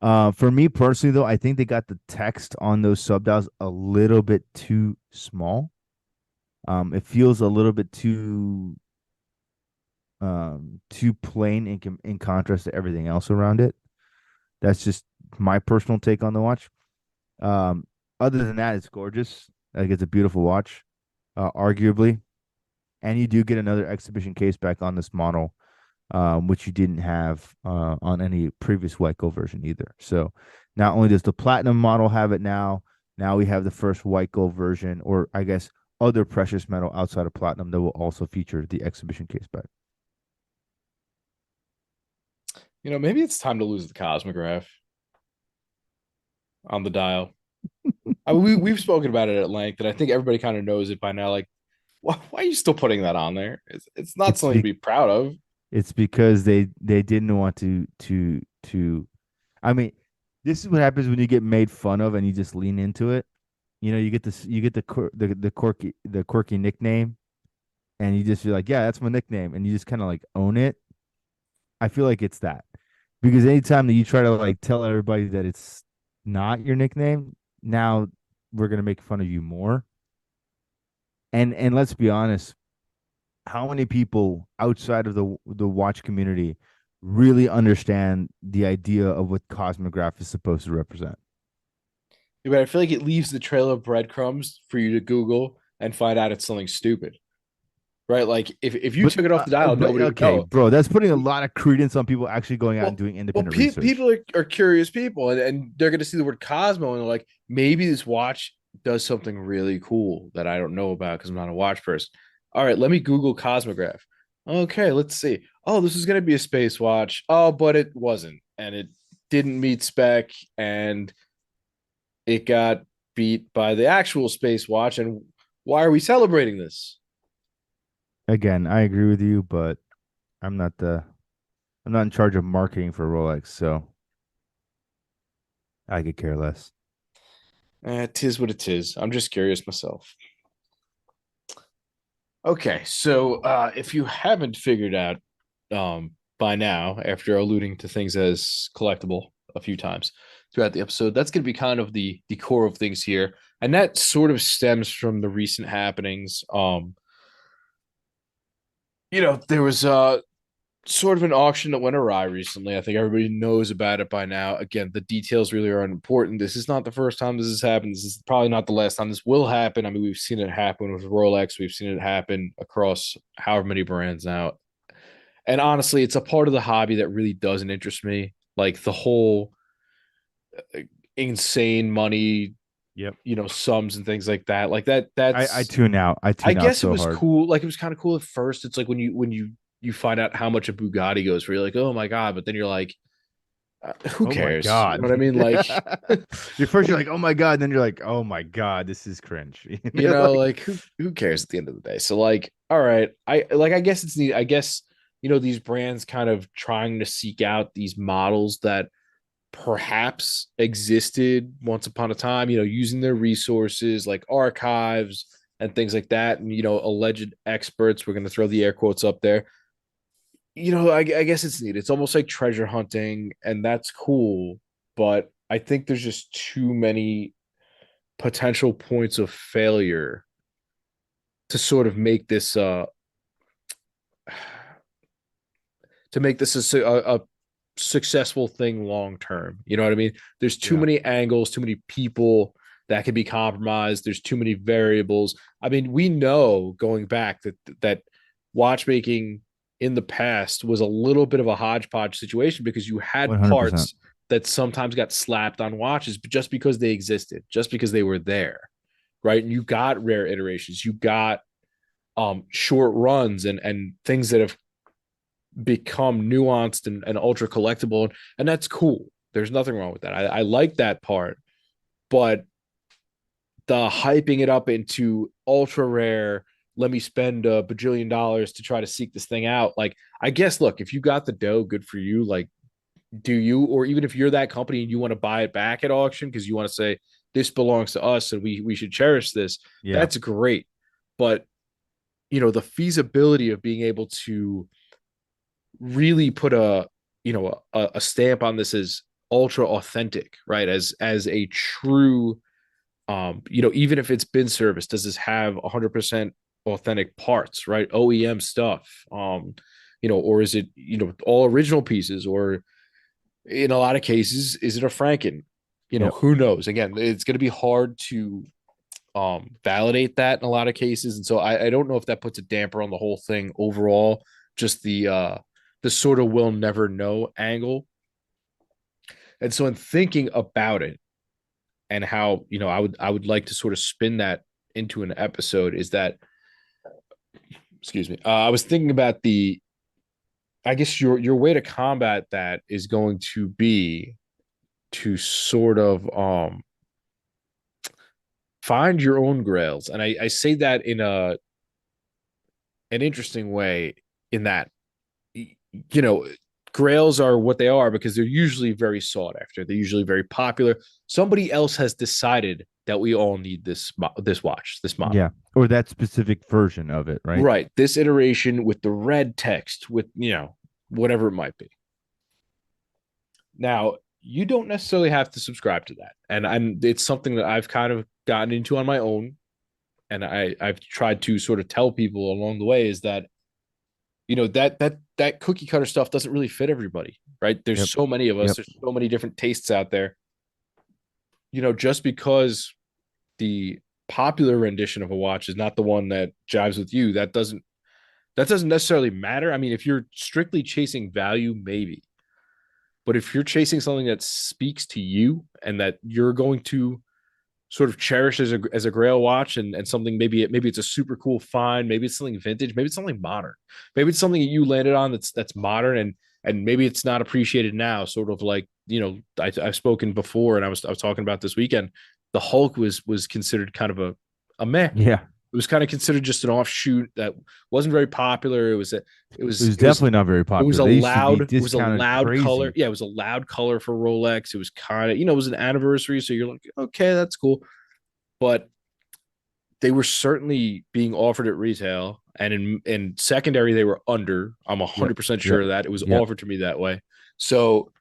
For me personally, though, I think they got the text on those subdials a little bit too small. It feels a little bit too plain in contrast to everything else around it. That's just my personal take on the watch. Um, Other than that, it's gorgeous. Like it's a beautiful watch, arguably, and you do get another exhibition case back on this model, which you didn't have on any previous Wyco version either. So not only does the platinum model have it now we have the first Wyco version, or I guess other precious metal outside of platinum that will also feature the exhibition case back. Maybe it's time to lose the Cosmograph on the dial. We've spoken about it at length, and I think everybody kind of knows it by now. Like, why are you still putting that on there? It's not It's something to be be proud of. it's because they didn't want to. I mean, this is what happens when you get made fun of and you just lean into it. You get the quirky nickname, and you just feel like, yeah, that's my nickname, and you just kind of like own it. I feel like it's that because anytime that you try to like tell everybody that it's not your nickname, now we're gonna make fun of you more. And let's be honest, how many people outside of the watch community really understand the idea of what Cosmograph is supposed to represent? Yeah, but I feel like it leaves the trail of breadcrumbs for you to Google and find out it's something stupid, right? Like if you But took it off the dial, but nobody would okay, know. bro, that's putting a lot of credence on people actually going out and Well, doing independent research. people are curious people, and they're going to see the word Cosmo, and they're like, maybe this watch does something really cool that I don't know about because I'm not a watch person. All right, let me Google Cosmograph. Okay, let's see. Oh, this is going to be a space watch. Oh, but it wasn't, and it didn't meet spec, and it got beat by the actual space watch. And why are we celebrating this? Again, I agree with you, but I'm not the I'm not in charge of marketing for Rolex, so I could care less. Tis what it is. I'm just curious myself. Okay, so if you haven't figured out by now, after alluding to things as collectible a few times throughout the episode, that's going to be kind of the core of things here, and that sort of stems from the recent happenings. There was sort of an auction that went awry recently. I think everybody knows about it by now. Again, the details really are unimportant. This is not the first time this has happened. This is probably not the last time this will happen. I mean, we've seen it happen with Rolex. We've seen it happen across however many brands now. And honestly, it's a part of the hobby that really doesn't interest me. Like the whole uh, insane money, Yep. sums and things like that. Like that, I that's tune out. I I tune out guess it so was hard. cool. Like it was kind of cool at first. It's like when you find out how much a Bugatti goes for, you're like, oh my god. But then you're like, who Oh my cares? You know what god. I mean? Like, You're first you're like, oh my god, and then you're like, oh my god, this is cringe. Like, like who cares at the end of the day? So like, all right, I guess it's neat. I guess these brands kind of trying to seek out these models that perhaps existed once upon a time. Using their resources like archives and things like that, and alleged experts. We're going to throw the air quotes up there. I guess it's neat. It's almost like treasure hunting, and that's cool. But I think there's just too many potential points of failure to sort of make this to make this a successful thing long term. You know what I mean? There's too yeah, many angles, too many people that can be compromised. There's too many variables. I mean, we know going back that watchmaking in the past was a little bit of a hodgepodge situation because you had 100%. parts that sometimes got slapped on watches just because they existed, just because they were there, right? And you got rare iterations, you got short runs and things that have become nuanced and ultra collectible, and that's cool. There's nothing wrong with that. I like that part, but the hyping it up into ultra rare, let me spend a bajillion dollars to try to seek this thing out. Like, I guess, look, if you got the dough, good for you. Like, do you, or even if you're that company and you want to buy it back at auction because you want to say this belongs to us and we should cherish this, Yeah, that's great. But the feasibility of being able to really put a stamp on this as ultra authentic, right? As a true even if it's been serviced, does this have 100% authentic parts, right? OEM stuff, or is it all original pieces, or in a lot of cases, is it a Franken? yep. Who knows? Again, it's going to be hard to validate that in a lot of cases, and so I don't know if that puts a damper on the whole thing overall. Just the sort of we'll never know angle. And so in thinking about it and how I would like to sort of spin that into an episode is that, excuse me, I was thinking about the, I guess your way to combat that is going to be to sort of find your own grails. And I say that in an interesting way, in that you know grails are what they are because they're usually very sought after, they're usually very popular. Somebody else has decided that we all need this watch, this model, Yeah. Or that specific version of it, right? right? This iteration with the red text, with whatever it might be. Now, you don't necessarily have to subscribe to that, and it's something that I've kind of gotten into on my own, and I've tried to sort of tell people along the way is that that cookie cutter stuff doesn't really fit everybody, right? There's Yep. so many of us, Yep. there's so many different tastes out there. Just because the popular rendition of a watch is not the one that jives with you, that doesn't necessarily matter. I mean, if you're strictly chasing value, maybe. But if you're chasing something that speaks to you and that you're going to sort of cherish as a grail watch, and something, maybe it's a super cool find, maybe it's something vintage, maybe it's something modern, maybe it's something that you landed on that's modern, and maybe it's not appreciated now, sort of like I've spoken before, and I was talking about this weekend, the Hulk was considered kind of a meh, Yeah. It was kind of considered just an offshoot that wasn't very popular. It was a it It was was it was definitely not very it was popular. a They used to be loud it was a discounted loud color. crazy. Yeah, it was a loud color for Rolex. It was kind of, it was an anniversary, so you're like, okay, that's cool. But they were certainly being offered at retail, and in secondary they were under. I'm Yep. 100% sure Yep. of that. It was Yep. offered to me that way. So,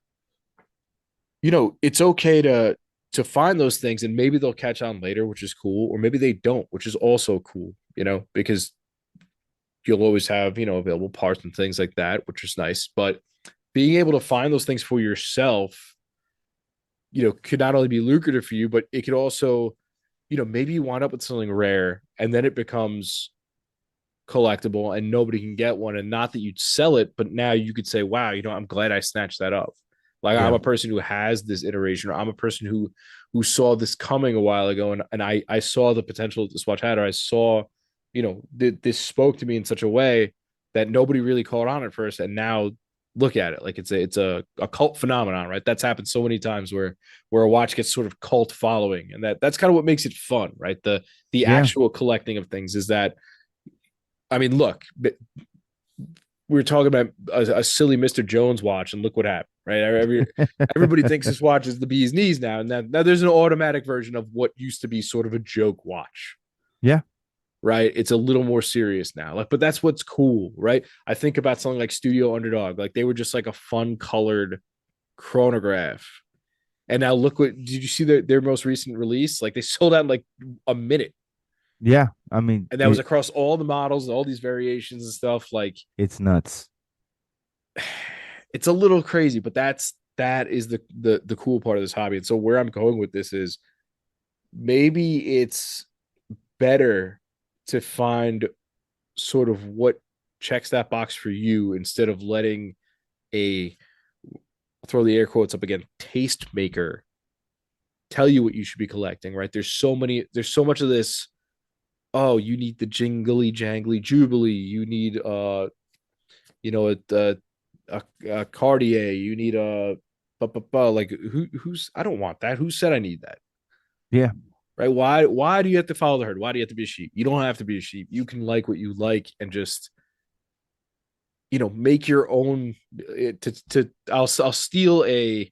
it's okay to find those things, and maybe they'll catch on later, which is cool, or maybe they don't, which is also cool, because you'll always have, available parts and things like that, which is nice. But being able to find those things for yourself, could not only be lucrative for you, but it could also, maybe you wind up with something rare and then it becomes collectible and nobody can get one. And not that you'd sell it, but now you could say, wow, I'm glad I snatched that up. Like, I'm Yeah. a person who has this iteration, or I'm a person who saw this coming a while ago, and I saw the potential that this watch had, or I saw, this spoke to me in such a way that nobody really caught on at first, and now look at it, like it's a cult phenomenon, right? That's happened so many times where a watch gets sort of cult following, and that's kind of what makes it fun, right? The Yeah. actual collecting of things is that, I mean, look, we were talking about a silly Mr. Jones watch, and look what happened, right? Everybody thinks this watch is the bee's knees now, and now there's an automatic version of what used to be sort of a joke watch, Yeah. right? It's a little more serious now, like, but that's what's cool, right? I think about something like Studio Underdog, like they were just like a fun colored chronograph, and now look what did you see their most recent release? Like they sold out in like a minute, Yeah. I mean, and that was across all the models, all these variations and stuff. Like, it's nuts. it's a little crazy, but that is the cool part of this hobby. And so where I'm going with this is, maybe it's better to find sort of what checks that box for you, instead of letting a, throw the air quotes up again, tastemaker tell you what you should be collecting, right? There's so much of this. Oh, you need the jingly jangly jubilee. You need a Cartier. You need like who's, I don't want that. Who said I need that? Yeah. Right? Why do you have to follow the herd? Why do you have to be a sheep? You don't have to be a sheep. You can like what you like and just, make your own. I'll steal a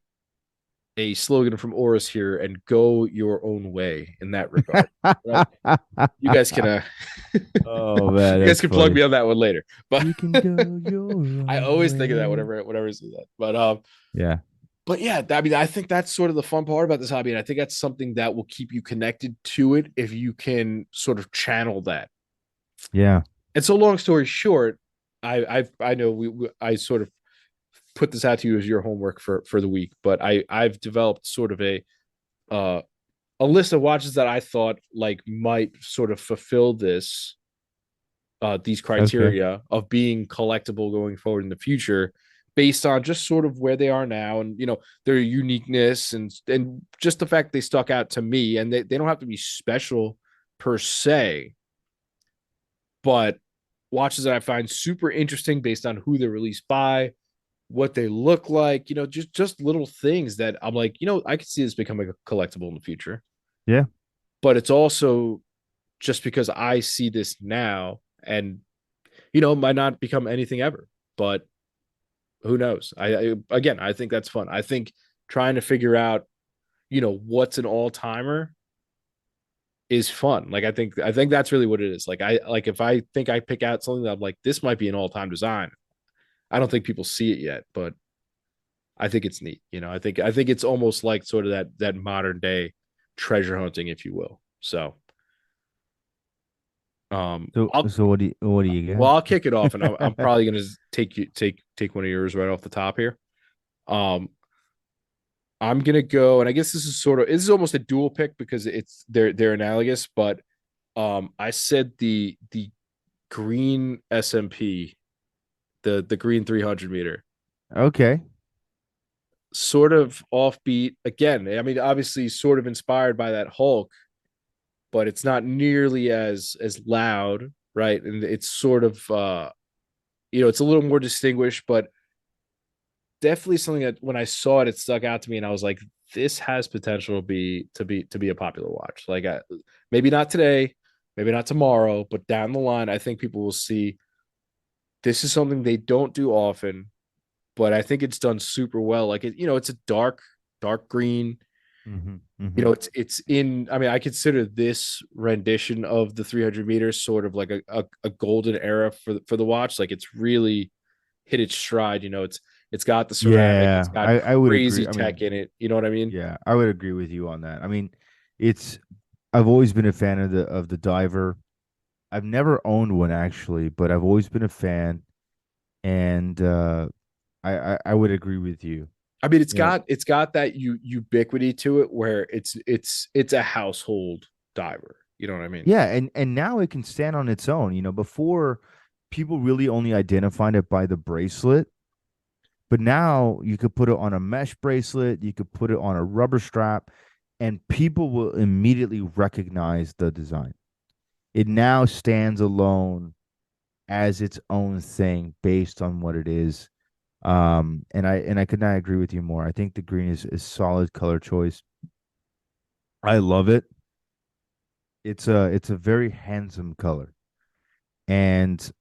slogan from Oris here, and go your own way in that regard. Right? You guys can Oh man, you guys that's can plug funny. me on that one later. But You can go your I own always think of that way. whenever I see that. Yeah. But yeah, I mean, I think that's sort of the fun part about this hobby, and I think that's something that will keep you connected to it if you can sort of channel that. Yeah. And so, long story short, I know I sort of put this out to you as your homework for the week, but I've developed sort of uh a list of watches that I thought like might sort of fulfill these Okay. criteria of being collectible going forward in the future, based on just sort of where they are now, and their uniqueness, and just the fact they stuck out to me, and they don't have to be special per se, but watches that I find super interesting based on who they're released by, what they look like, just little things that I'm like, I could see this becoming a collectible in the future. Yeah. But it's also just because I see this now, and might not become anything ever, but who knows? Again, I think that's fun. I think trying to figure out, what's an all timer is fun. Like, I think that's really what it is. Like, if I think I pick out something that I'm like, this might be an all time design. I don't think people see it yet, but I think it's neat. I think it's almost like sort of that modern day treasure hunting, if you will. So, So I'll so what do you well, got? I'll kick it off, and I'm probably gonna take one of yours right off the top here. Um, I'm gonna go, and I guess this is almost a dual pick because they're analogous, but I said the green SMP, the green 300 meter, Okay. sort of offbeat again. I mean, obviously, sort of inspired by that Hulk, but it's not nearly as loud, right? And it's sort of it's a little more distinguished, but definitely something that when I saw it, it stuck out to me, and I was like, this has potential to be a popular watch. Like, maybe not today, maybe not tomorrow, but down the line, I think people will see this is something they don't do often, but I think it's done super well. Like it's a dark green. Mm-hmm. Mm-hmm. It's in. I mean, I consider this rendition of the 300 meters sort of like a golden era for the watch. Like it's really hit its stride. It's got the ceramic. It's Yeah, got I would agree. crazy I tech mean, in it. You know what I mean? yeah, I would agree with you on that. I mean, it's I've always been a fan of the diver. I've never owned one actually, but I've always been a fan, and I would agree with you. I mean, it's You know, got that ubiquity to it where it's a household diver. You know what I mean? yeah, and now it can stand on its own. Before people really only identified it by the bracelet, but now you could put it on a mesh bracelet, you could put it on a rubber strap, and people will immediately recognize the design. It now stands alone as its own thing based on what it is. And I could not agree with you more. I think the green is solid color choice. I love it. It's a very handsome color. And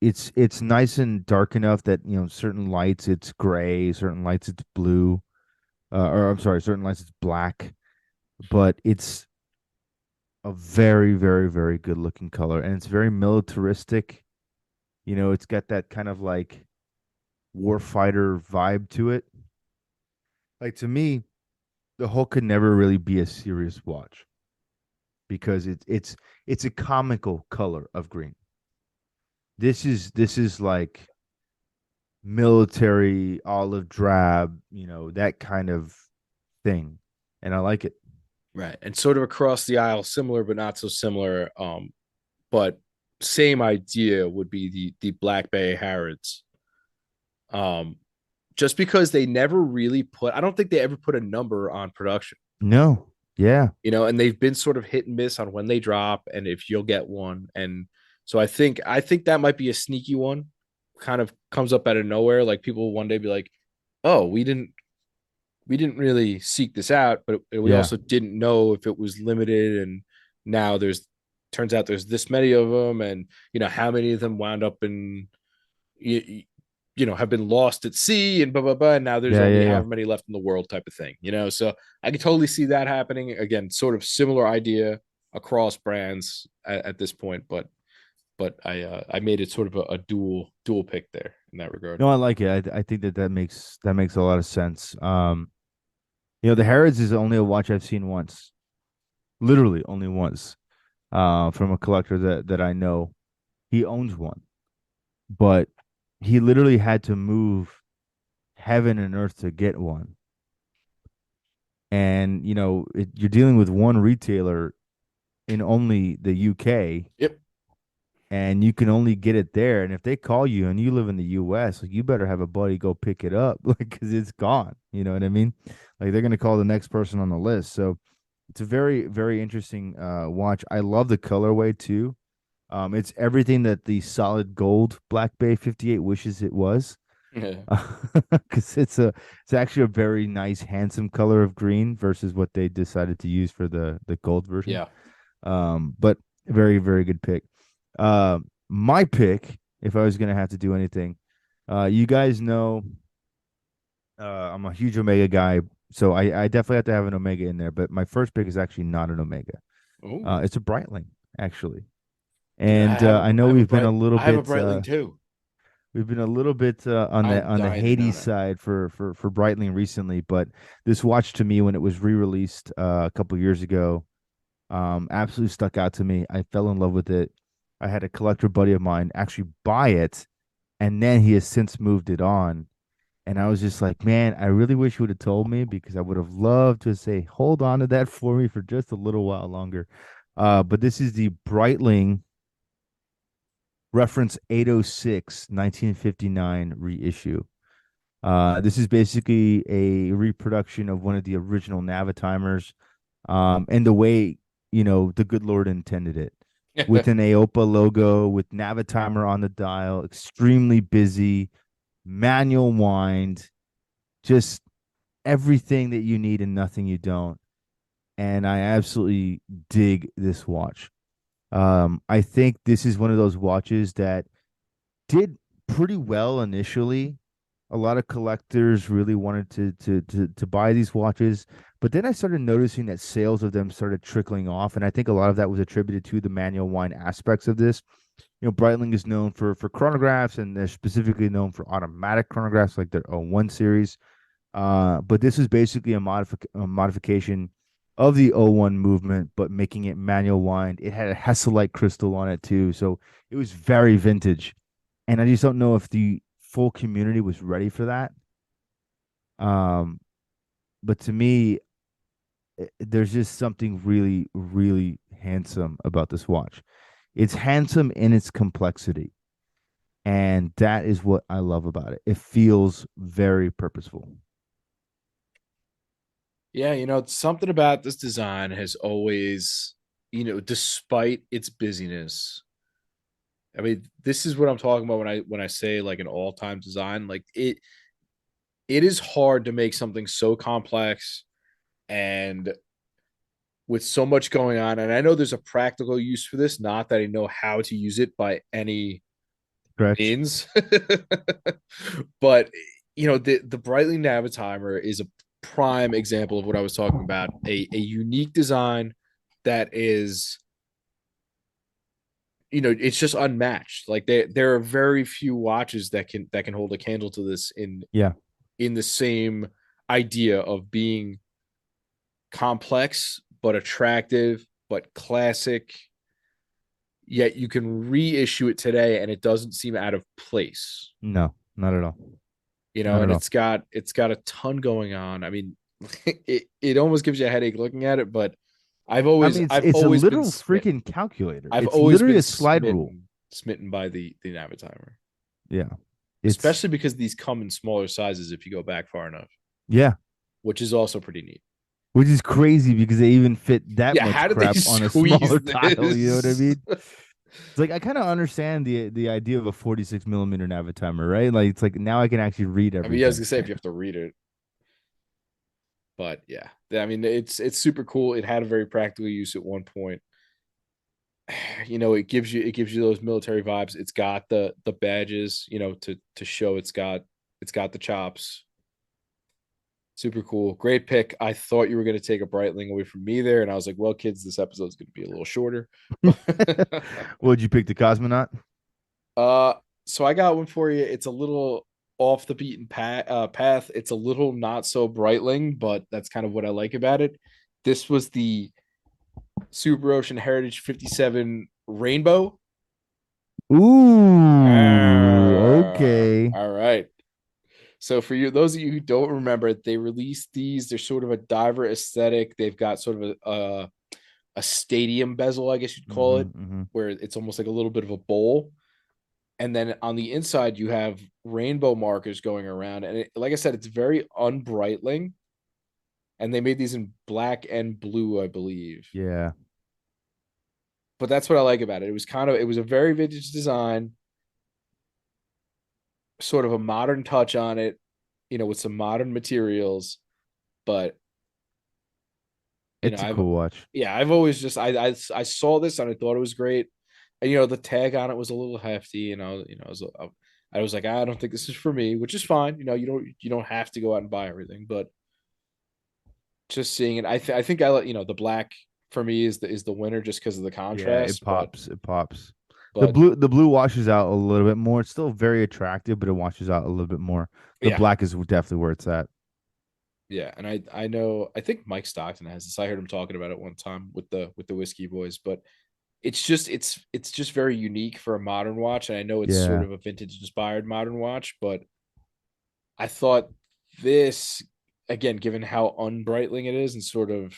it's nice and dark enough that certain lights it's gray, certain lights it's blue, or I'm sorry, certain lights it's black, but it's a very, very, very good looking color, and it's very militaristic. It's got that kind of like warfighter vibe to it. Like to me, the Hulk could never really be a serious watch because it's a comical color of green. This is like military olive drab, that kind of thing, and I like it. Right. And sort of across the aisle, similar but not so similar. But same idea would be the Black Bay Harrods. Um, just because they never really put, I don't think they ever put a number on production. No, yeah, And they've been sort of hit and miss on when they drop and if you'll get one. And so I think that might be a sneaky one. Kind of comes up out of nowhere. Like people one day be like, "Oh, we didn't really seek this out, but we yeah, also didn't know if it was limited." And now turns out there's this many of them, and how many of them wound up in have been lost at sea and blah blah blah. And now there's yeah, only yeah, yeah. however many left in the world, type of thing. So I could totally see that happening again. Sort of similar idea across brands at this point, but I made it sort of a dual pick there in that regard. No, I like it. I think that makes a lot of sense. The Harrods is only a watch I've seen once, literally only once. From a collector that I know, he owns one, but he literally had to move heaven and earth to get one. And you're dealing with one retailer in only the UK, Yep. and you can only get it there. And if they call you and you live in the US, like you better have a buddy go pick it up, like because it's gone. You know what I mean? Like they're gonna call the next person on the list. So it's a very, very interesting watch. I love the colorway too. It's everything that the solid gold Black Bay 58 wishes it was. Yeah. Because it's actually a very nice, handsome color of green versus what they decided to use for the gold version. Yeah. But very, very good pick. My pick, if I was gonna have to do anything, you guys know, I'm a huge Omega guy, so I definitely have to have an Omega in there. But my first pick is actually not an Omega. Oh, It's a Breitling, actually. dude, And I know I have a Breitling too. we've been a little bit on the I'm on the dying to know Hades now. side for Breitling recently, but this watch to me when it was re-released a couple years ago, absolutely stuck out to me. I fell in love with it. I had a collector buddy of mine actually buy it, and then he has since moved it on. And I was just like, man, I really wish you would have told me because I would have loved to say, hold on to that for me for just a little while longer. But this is the Breitling Reference 806 1959 reissue. This is basically a reproduction of one of the original Navatimers, and the way the good Lord intended it, with an AOPA logo, with Navitimer on the dial, extremely busy, manual wind, just everything that you need and nothing you don't. And I absolutely dig this watch. I think this is one of those watches that did pretty well initially. A lot of collectors really wanted to buy these watches, but then I started noticing that sales of them started trickling off, and I think a lot of that was attributed to the manual wind aspects of this. Breitling is known for chronographs, and they're specifically known for automatic chronographs like their O1 series. But this is basically a modification of the O1 movement, but making it manual wind. It had a Hesalite crystal on it too, so it was very vintage. And I just don't know if the full community was ready for that. Um, but to me, there's just something really, really handsome about this watch. It's handsome in its complexity, and that is what I love about it. It feels very purposeful. Yeah, something about this design has always, despite its busyness. I mean, this is what I'm talking about when I say like an all-time design. Like it is hard to make something so complex and with so much going on. And I know there's a practical use for this, not that I know how to use it by any Stretch. means. But the Brightly Navitimer is a prime example of what I was talking about. A unique design that is, it's just unmatched. Like there are very few watches that can hold a candle to this Yeah. in the same idea of being complex but attractive but classic, yet you can reissue it today and it doesn't seem out of place. No, not at all. Not And at all. it's got a ton going on. I mean, it almost gives you a headache looking at it, but I mean, it's I've it's a always been literal smitten. freaking calculator. I've It's always literally been a slide rule. smitten by the Navitimer, Yeah. It's especially because these come in smaller sizes if you go back far enough, yeah, which is also pretty neat. which is crazy because they even fit that Yeah, much how did they crap on a smaller squeeze tile. You know what I this? mean? It's like I kind of understand the idea of a 46 millimeter Navitimer, right? Like it's like now I can actually read I mean, yeah, I was everything. gonna say if you have to read it, but yeah, I mean, it's super cool. It had a very practical use at one point. It gives you those military vibes. It's got the badges, to show it's got the chops. Super cool. Great pick. I thought you were going to take a Breitling away from me there, and I was like, well, kids, this episode's going to be a little shorter. Would you pick the cosmonaut? uh, so I got one for you. It's a little off the beaten path. It's a little not so Breitling, but that's kind of what I like about it. This was the Super Ocean Heritage 57 Rainbow. Ooh, okay. All right. So for you, those of you who don't remember, they released these. They're sort of a diver aesthetic. They've got sort of a stadium bezel, I guess you'd call Mm-hmm, it, mm-hmm. where it's almost like a little bit of a bowl. And then on the inside, you have rainbow markers going around. And like I said, it's very unbrightling. And they made these in black and blue, I believe. Yeah. But that's what I like about it. It was a very vintage design, sort of a modern touch on it, with some modern materials. But It's a I've cool watch. yeah, I've always just I saw this and I thought it was great. And the tag on it was a little hefty, and I was like, I don't think this is for me, which is fine. You don't have to go out and buy everything, but just seeing it, I think I let the black for me is the winner just because of the Yeah, it contrast. But pops. It pops. The but blue the blue washes out a little bit more. It's still very attractive, but it washes out a little bit more. The yeah, black is definitely where it's at. yeah, and I know I think Mike Stockton has this. I heard him talking about it one time with the Whiskey Boys, but it's just very unique for a modern watch, and I know it's sort Yeah. of a vintage inspired modern watch, but I thought this, again, given how unbrightling it is, and sort of,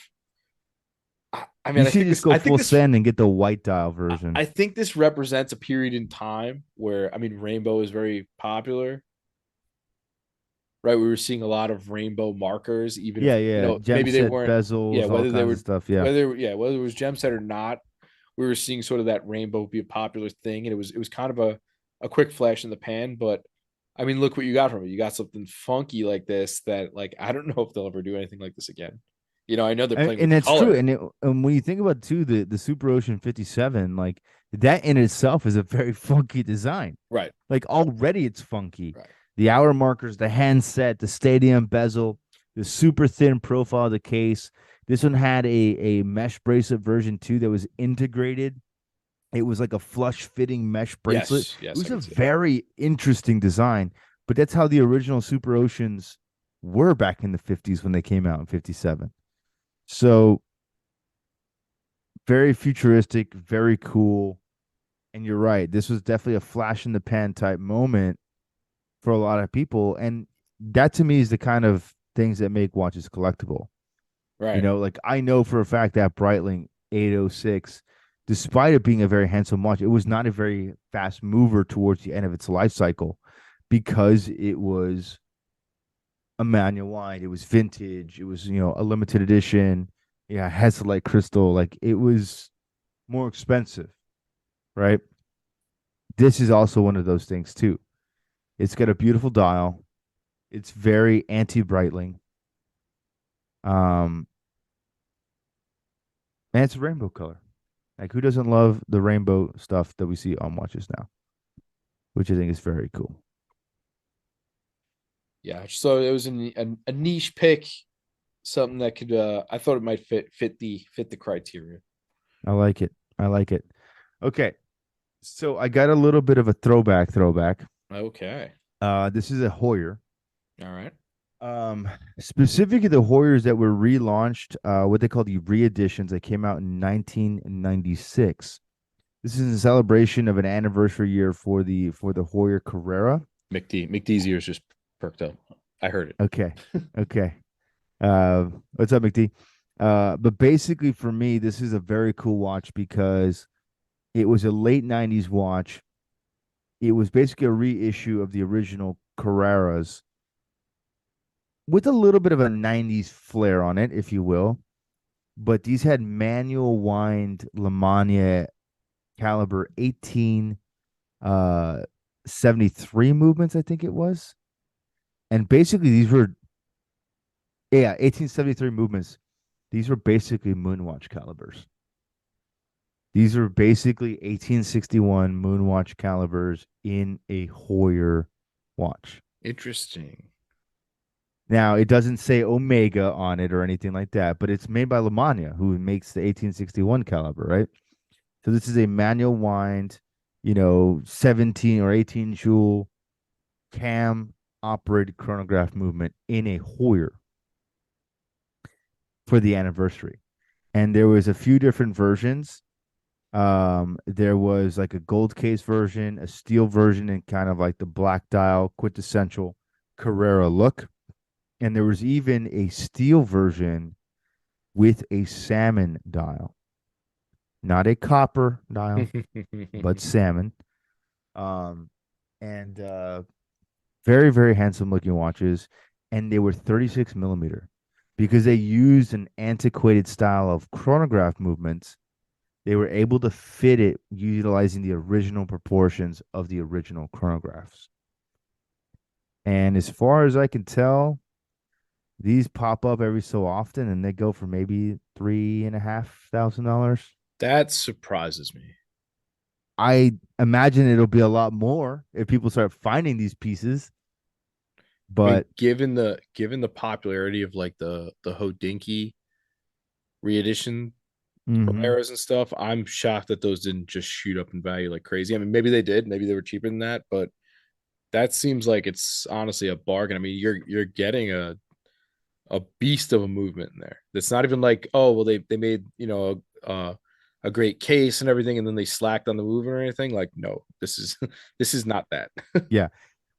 I You mean, I should think just this, go I think full this, send and get the white dial version. I think this represents a period in time where, I mean, rainbow is very popular, right? We were seeing a lot of rainbow markers, even if Yeah, yeah. Gem maybe they set weren't, yeah, bezels, all whether they kinds of were, stuff. Yeah. whether it was gem set or not, we were seeing sort of that rainbow be a popular thing, and it was kind of a quick flash in the pan, but. I mean, look what you got from it. You got something funky like this that, like, I don't know if they'll ever do anything like this again. I know they're And, playing and with that's true. color. And when you think about too, the Super Ocean 57, like that in itself is a very funky design. Right. Like already it's funky. Right. The hour markers, the handset, the stadium bezel, the super thin profile of the case. This one had a mesh bracelet version too that was integrated. It was like a flush fitting mesh bracelet. Yes. It Yes, I was a can see that. very interesting design, but that's how the original Super Oceans were back in the 50s when they came out in 57. So very futuristic, very cool. And you're right. This was definitely a flash in the pan type moment for a lot of people. And that to me is the kind of things that make watches collectible. Right. Like I know for a fact that Breitling 806, despite it being a very handsome watch, it was not a very fast mover towards the end of its life cycle because it was a manual wind, it was vintage, it was, a limited edition. Yeah, Hesalite crystal. Like it was more expensive, right? This is also one of those things too. It's got a beautiful dial. It's very anti-Breitling. Um, and it's a rainbow color. Like who doesn't love the rainbow stuff that we see on watches now, which I think is very cool. Yeah. So it was a niche pick, something that could I thought it might fit the criteria. I like it. I like it. Okay, so I got a little bit of a throwback. Okay. This is a Hoyer. All right. Um, Specifically the Hoyers that were relaunched, what they call the re-editions that came out in 1996. This is in celebration of an anniversary year for the Hoyer Carrera. McD's ears just perked up. I heard it. Okay. Okay. What's up, McD? But basically for me, this is a very cool watch because it was a late 90s watch. It was basically a reissue of the original Carreras with a little bit of a 90s flair on it, if you will. But these had manual wind Lemania caliber 18 uh 73 movements, I think it was. And basically these were, yeah, 1873 movements. These were basically Moonwatch calibers. These are basically 1861 Moonwatch calibers in a Hoyer watch. Interesting. Now, it doesn't say Omega on it or anything like that, but it's made by Lemania, who makes the 1861 caliber, right? So this is a manual wind, 17 or 18 jewel cam operated chronograph movement in a Hoyer for the anniversary. And there was a few different versions. There was like a gold case version, a steel version, and kind of like the black dial quintessential Carrera look. And there was even a steel version with a salmon dial, not a copper dial, but salmon. Um, and very, very handsome looking watches. And they were 36 millimeter because they used an antiquated style of chronograph movements. They were able to fit it utilizing the original proportions of the original chronographs. And as far as I can tell, these pop up every so often and they go for maybe $3,500. That surprises me. I imagine it'll be a lot more if people start finding these pieces. I mean, But given the popularity of like the Hodinky reedition mhm, Camaros and stuff, I'm shocked that those didn't just shoot up in value like crazy. I mean, maybe they did, maybe they were cheaper than that, but that seems like it's honestly a bargain. I mean, you're getting a beast of a movement in there. It's not even like, oh well, they made a great case and everything, and then they slacked on the movement or anything. Like, no, this is this is not that. yeah.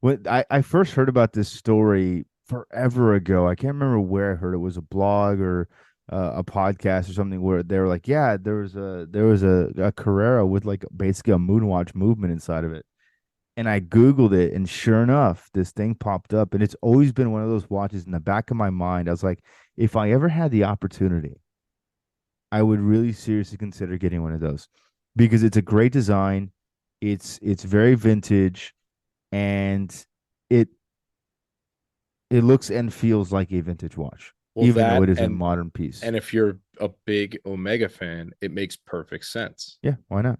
When I first heard about this story forever ago, I can't remember where I heard it. Was a blog or a podcast or something where they were like, yeah, there was a Carrera with like basically a moonwatch movement inside of it. And I Googled it, and sure enough, this thing popped up. And it's always been one of those watches in the back of my mind. I was like, if I ever had the opportunity, I would really seriously consider getting one of those because it's a great design. It's very vintage, and it it looks and feels like a vintage watch. Well, even though that it is a modern piece. and if you're a big Omega fan, it makes perfect sense. Yeah, why not?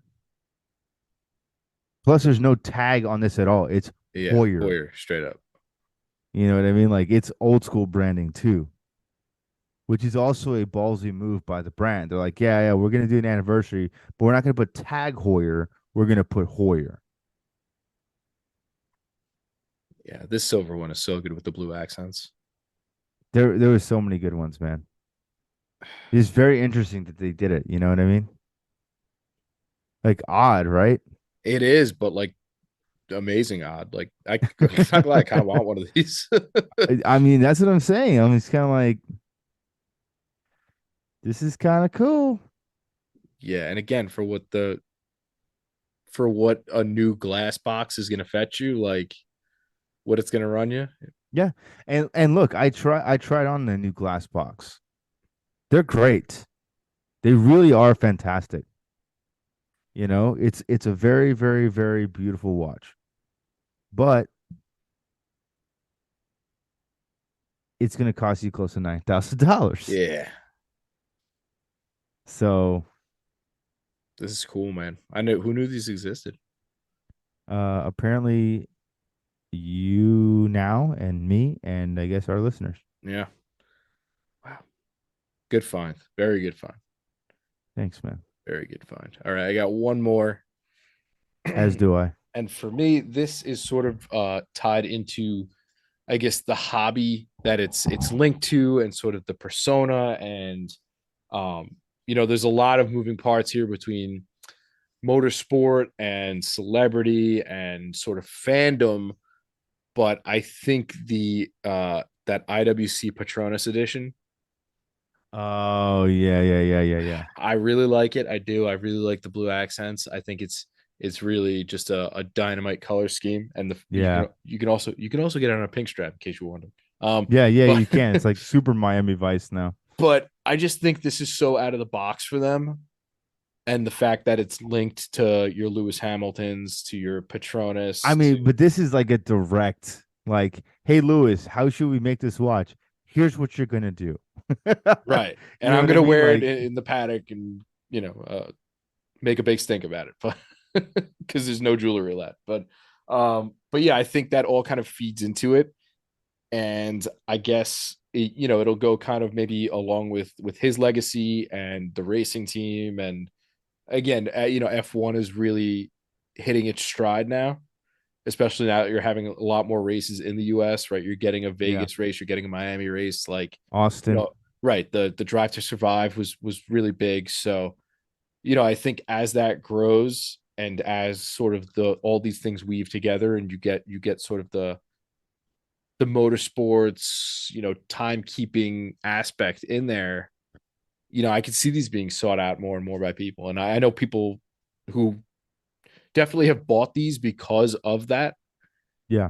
Plus, there's no tag on this at all. It's Yeah, Hoyer. Hoyer, straight up. You know what I mean? Like it's old school branding too, which is also a ballsy move by the brand. They're like, yeah, we're gonna do an anniversary, but we're not gonna put tag Hoyer. We're gonna put Hoyer. Yeah, this silver one is so good with the blue accents. There was so many good ones, man. It's very interesting that they did it. You know what I mean? Like odd, right? It is, but like amazing odd. Like I'm not gonna lie, I kind of want one of these. I mean, that's what I'm saying. I mean, it's kind of like this is kind of cool. Yeah, and again, for what a new glass box is gonna fetch you, like what it's gonna run you. Yeah, and look, I tried on the new glass box. They're great. They really are fantastic. You know, it's a very, very, very beautiful watch, but it's going to cost you close to $9,000. Yeah, So, this is cool, man. I know who knew these existed. apparently, you now and me, and I guess our listeners. Yeah. Wow. Good find. Very good find. Thanks, man. Very good find. All right, I got one more. As do I. And for me, this is sort of tied into, I guess, the hobby that it's linked to, and sort of the persona, and there's a lot of moving parts here between motorsport and celebrity and sort of fandom. But I think the that IWC Patronus edition, Oh yeah, yeah, yeah, yeah, yeah, I really like it. I do. I really like the blue accents. I think it's really just a dynamite color scheme, and yeah, you can also get it on a pink strap in case you wanted. yeah, yeah. But You can. It's like super Miami Vice now. but I just think this is so out of the box for them, and the fact that it's linked to your Lewis Hamiltons, to your I Patronus, mean, to but this is like a direct, like, hey, Lewis, how should we make this watch? Here's what you're gonna do. right. And You know I'm what I gonna mean? wear it Like, in the paddock, and make a big stink about it, but because there's no jewelry left. But yeah, I think that all kind of feeds into it, and I guess it'll go kind of maybe along with his legacy and the racing team, and again, F1 is really hitting its stride now, especially now that you're having a lot more races in the US, right? You're getting a yeah, Vegas race, you're getting a Miami race, like you Austin. know, right. The Drive to Survive was really big. So, I think as that grows, and as sort of the all these things weave together, and you get sort of the motorsports, timekeeping aspect in there, I could see these being sought out more and more by people. And I know people who definitely have bought these because of that, Yeah,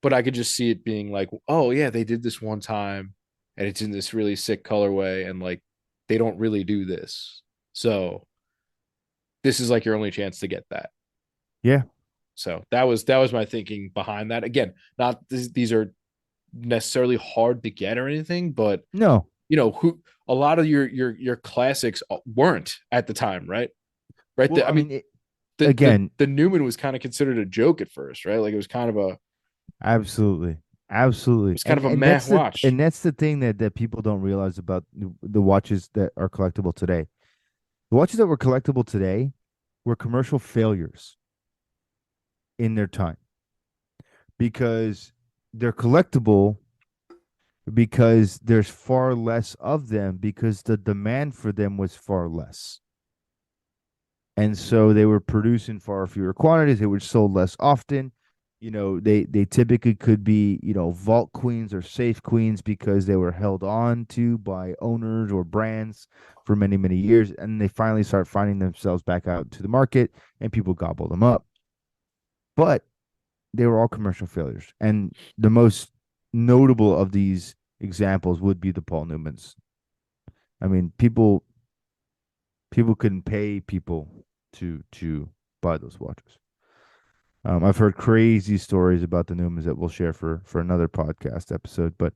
but I could just see it being like, oh yeah, they did this one time, and it's in this really sick colorway, and like they don't really do this. So this is like your only chance to get that. yeah. So that was my thinking behind that. Again, not these are necessarily hard to get or anything, but No. who a lot of your classics weren't at the time, right? Right. Well, I I mean, mean, the again, the Newman was kind of considered a joke at first, right? Like it was kind of a absolutely, absolutely, and meh watch. that's the thing that people don't realize about the watches that are collectible today. The watches that were collectible today were commercial failures in their time because they're collectible because there's far less of them because the demand for them was far less. And so they were produced in far fewer quantities. They were sold less often. You know, they typically could be, vault queens or safe queens because they were held on to by owners or brands for many, many years. And they finally start finding themselves back out to the market and people gobble them up. But they were all commercial failures. And the most notable of these examples would be the Paul Newmans. I mean, people couldn't pay people to buy those watches. I've heard crazy stories about the Newmans that we'll share for another podcast episode, but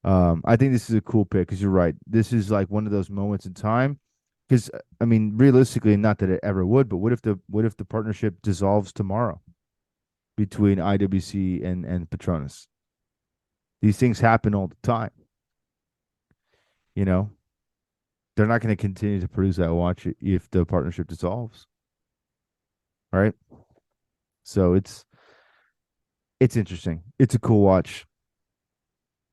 I think this is a cool pick because you're right. This is like one of those moments in time. Because I mean, realistically, not that it ever would, but what if the partnership dissolves tomorrow between IWC and Petronas? These things happen all the time. You know, they're not going to continue to produce that watch if the partnership dissolves, right? So it's interesting. It's a cool watch.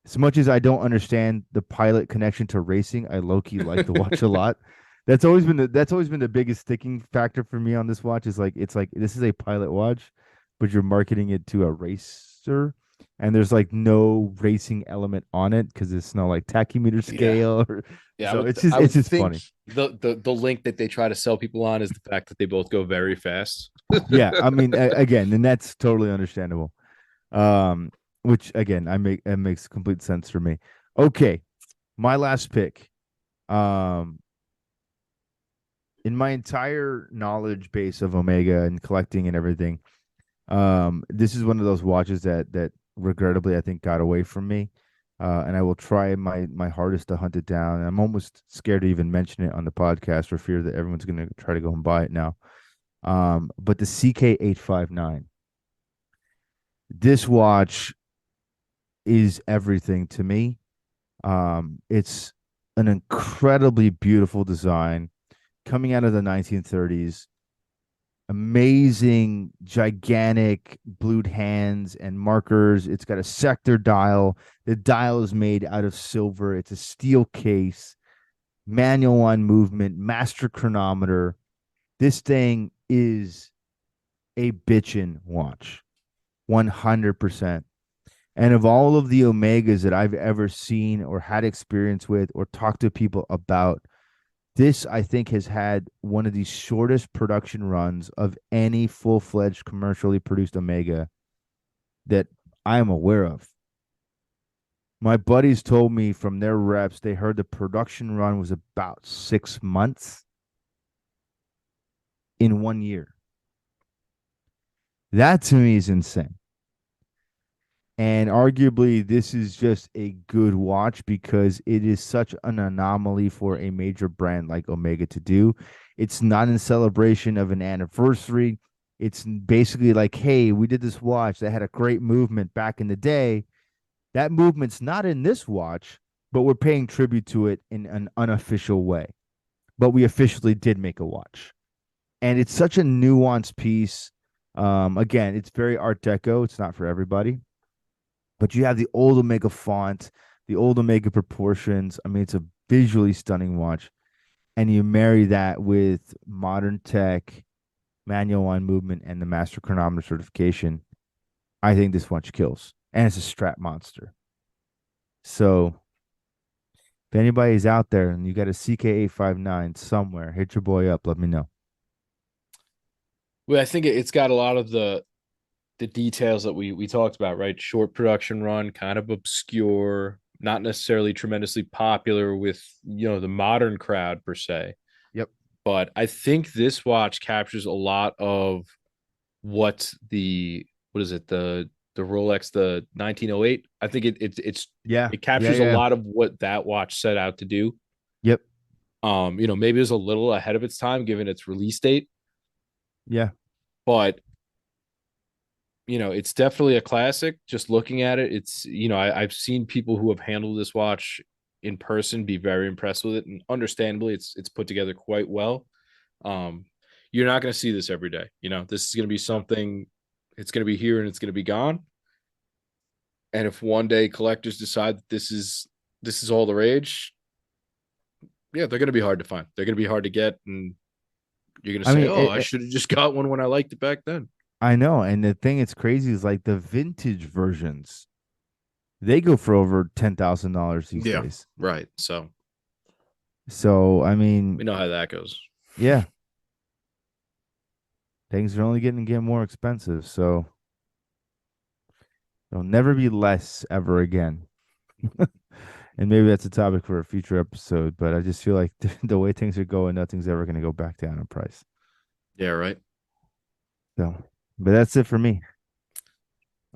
As much as I don't understand the pilot connection to racing, I low key like the watch a lot. That's always been the biggest sticking factor for me on this watch. Is like it's like this is a pilot watch, but you're marketing it to a racer, and there's like no racing element on it because it's no like tachymeter Yeah. scale. Or, Yeah, so it's I just would it's just think funny. the link that they try to sell people on is the fact that they both go very fast. Yeah, I mean, again, and that's totally understandable. Um, which again, I make it makes complete sense for me. Okay, my last pick. Um, in my entire knowledge base of Omega and collecting and everything, this is one of those watches that regrettably I think got away from me. And I will try my hardest to hunt it down. And I'm almost scared to even mention it on the podcast for fear that everyone's gonna try to go and buy it now. But the CK859, this watch is everything to me. It's an incredibly beautiful design coming out of the 1930s. Amazing, gigantic blued hands and markers. It's got a sector dial. The dial is made out of silver. It's a steel case, manual on movement, master chronometer. This thing is a bitchin' watch, 100%. And of all of the Omegas that I've ever seen or had experience with or talked to people about, this I think has had one of the shortest production runs of any full-fledged commercially produced Omega that I am aware of. My buddies told me from their reps they heard the production run was about 6 months in 1 year. That to me is insane. And arguably, this is just a good watch because it is such an anomaly for a major brand like Omega to do. It's not in celebration of an anniversary. It's basically like, hey, we did this watch that had a great movement back in the day. That movement's not in this watch, but we're paying tribute to it in an unofficial way. But we officially did make a watch. And it's such a nuanced piece. Again, it's very Art Deco. It's not for everybody, but you have the old Omega font, the old Omega proportions. I mean, it's a visually stunning watch. And you marry that with modern tech, manual on movement, and the master chronometer certification. I think this watch kills. And it's a strap monster. So if anybody's out there and you got a CK859 somewhere, hit your boy up. Let me know. Well, I think it's got a lot of the details that we talked about, right? Short production run, kind of obscure, not necessarily tremendously popular with the modern crowd per se. Yep. But I think this watch captures a lot of what is it, the Rolex, the 1908. I think Yeah. it Yeah. captures a Yeah. lot of what that watch set out to do. Yep. Maybe it was a little ahead of its time given its release date, Yeah. but it's definitely a classic. Just looking at it, I've seen people who have handled this watch in person be very impressed with it, and understandably, it's put together quite well. Um, you're not going to see this every day. This is going to be something. It's going to be here and it's going to be gone. And if one day collectors decide that this is all the rage, yeah, they're going to be hard to find. They're going to be hard to get, and you're going to I say, mean, "Oh, I should have just got one when I liked it back then." I know. And the thing that's crazy is like the vintage versions, they go for over $10,000 these Yeah, days. right. So So, I we mean, know how that goes. yeah, things are only getting more expensive. So they'll never be less ever again. And maybe that's a topic for a future episode, but I just feel like the way things are going, nothing's ever going to go back down in price. Yeah, right. So, but that's it for me.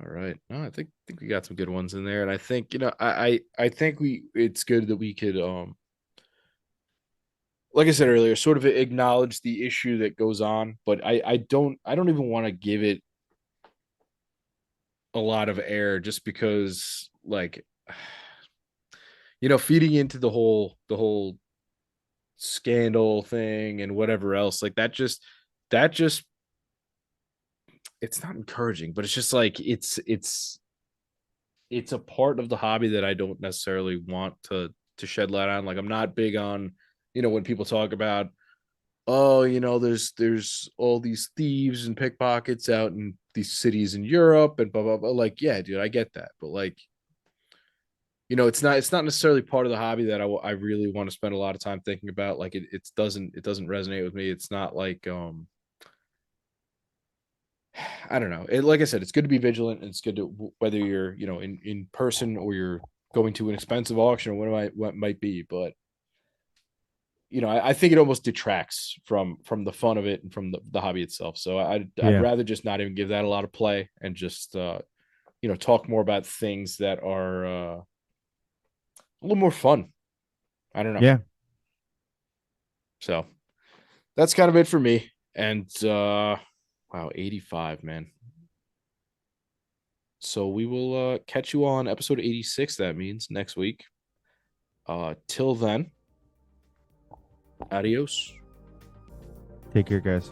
All right. No, I think we got some good ones in there, and I think I think it's good that we could like I said earlier, sort of acknowledge the issue that goes on, but I don't even want to give it a lot of air just because like feeding into the whole scandal thing and whatever else like that just it's not encouraging, but it's just like it's a part of the hobby that I don't necessarily want to shed light on. Like I'm not big on, when people talk about, oh, there's all these thieves and pickpockets out in these cities in Europe and blah blah blah. Like, yeah, dude, I get that, but like, it's not necessarily part of the hobby that I really want to spend a lot of time thinking about. Like it doesn't resonate with me. It's not like I don't know. Like I said, it's good to be vigilant. And it's good to whether you're in person or you're going to an expensive auction or what might be. But I think it almost detracts from the fun of it and from the hobby itself. So I'd Yeah. rather just not even give that a lot of play and just talk more about things that are a little more fun. I don't know. Yeah. So that's kind of it for me. And wow, 85, man. So we will catch you on episode 86, that means next week. Till then, adios. Take care, guys.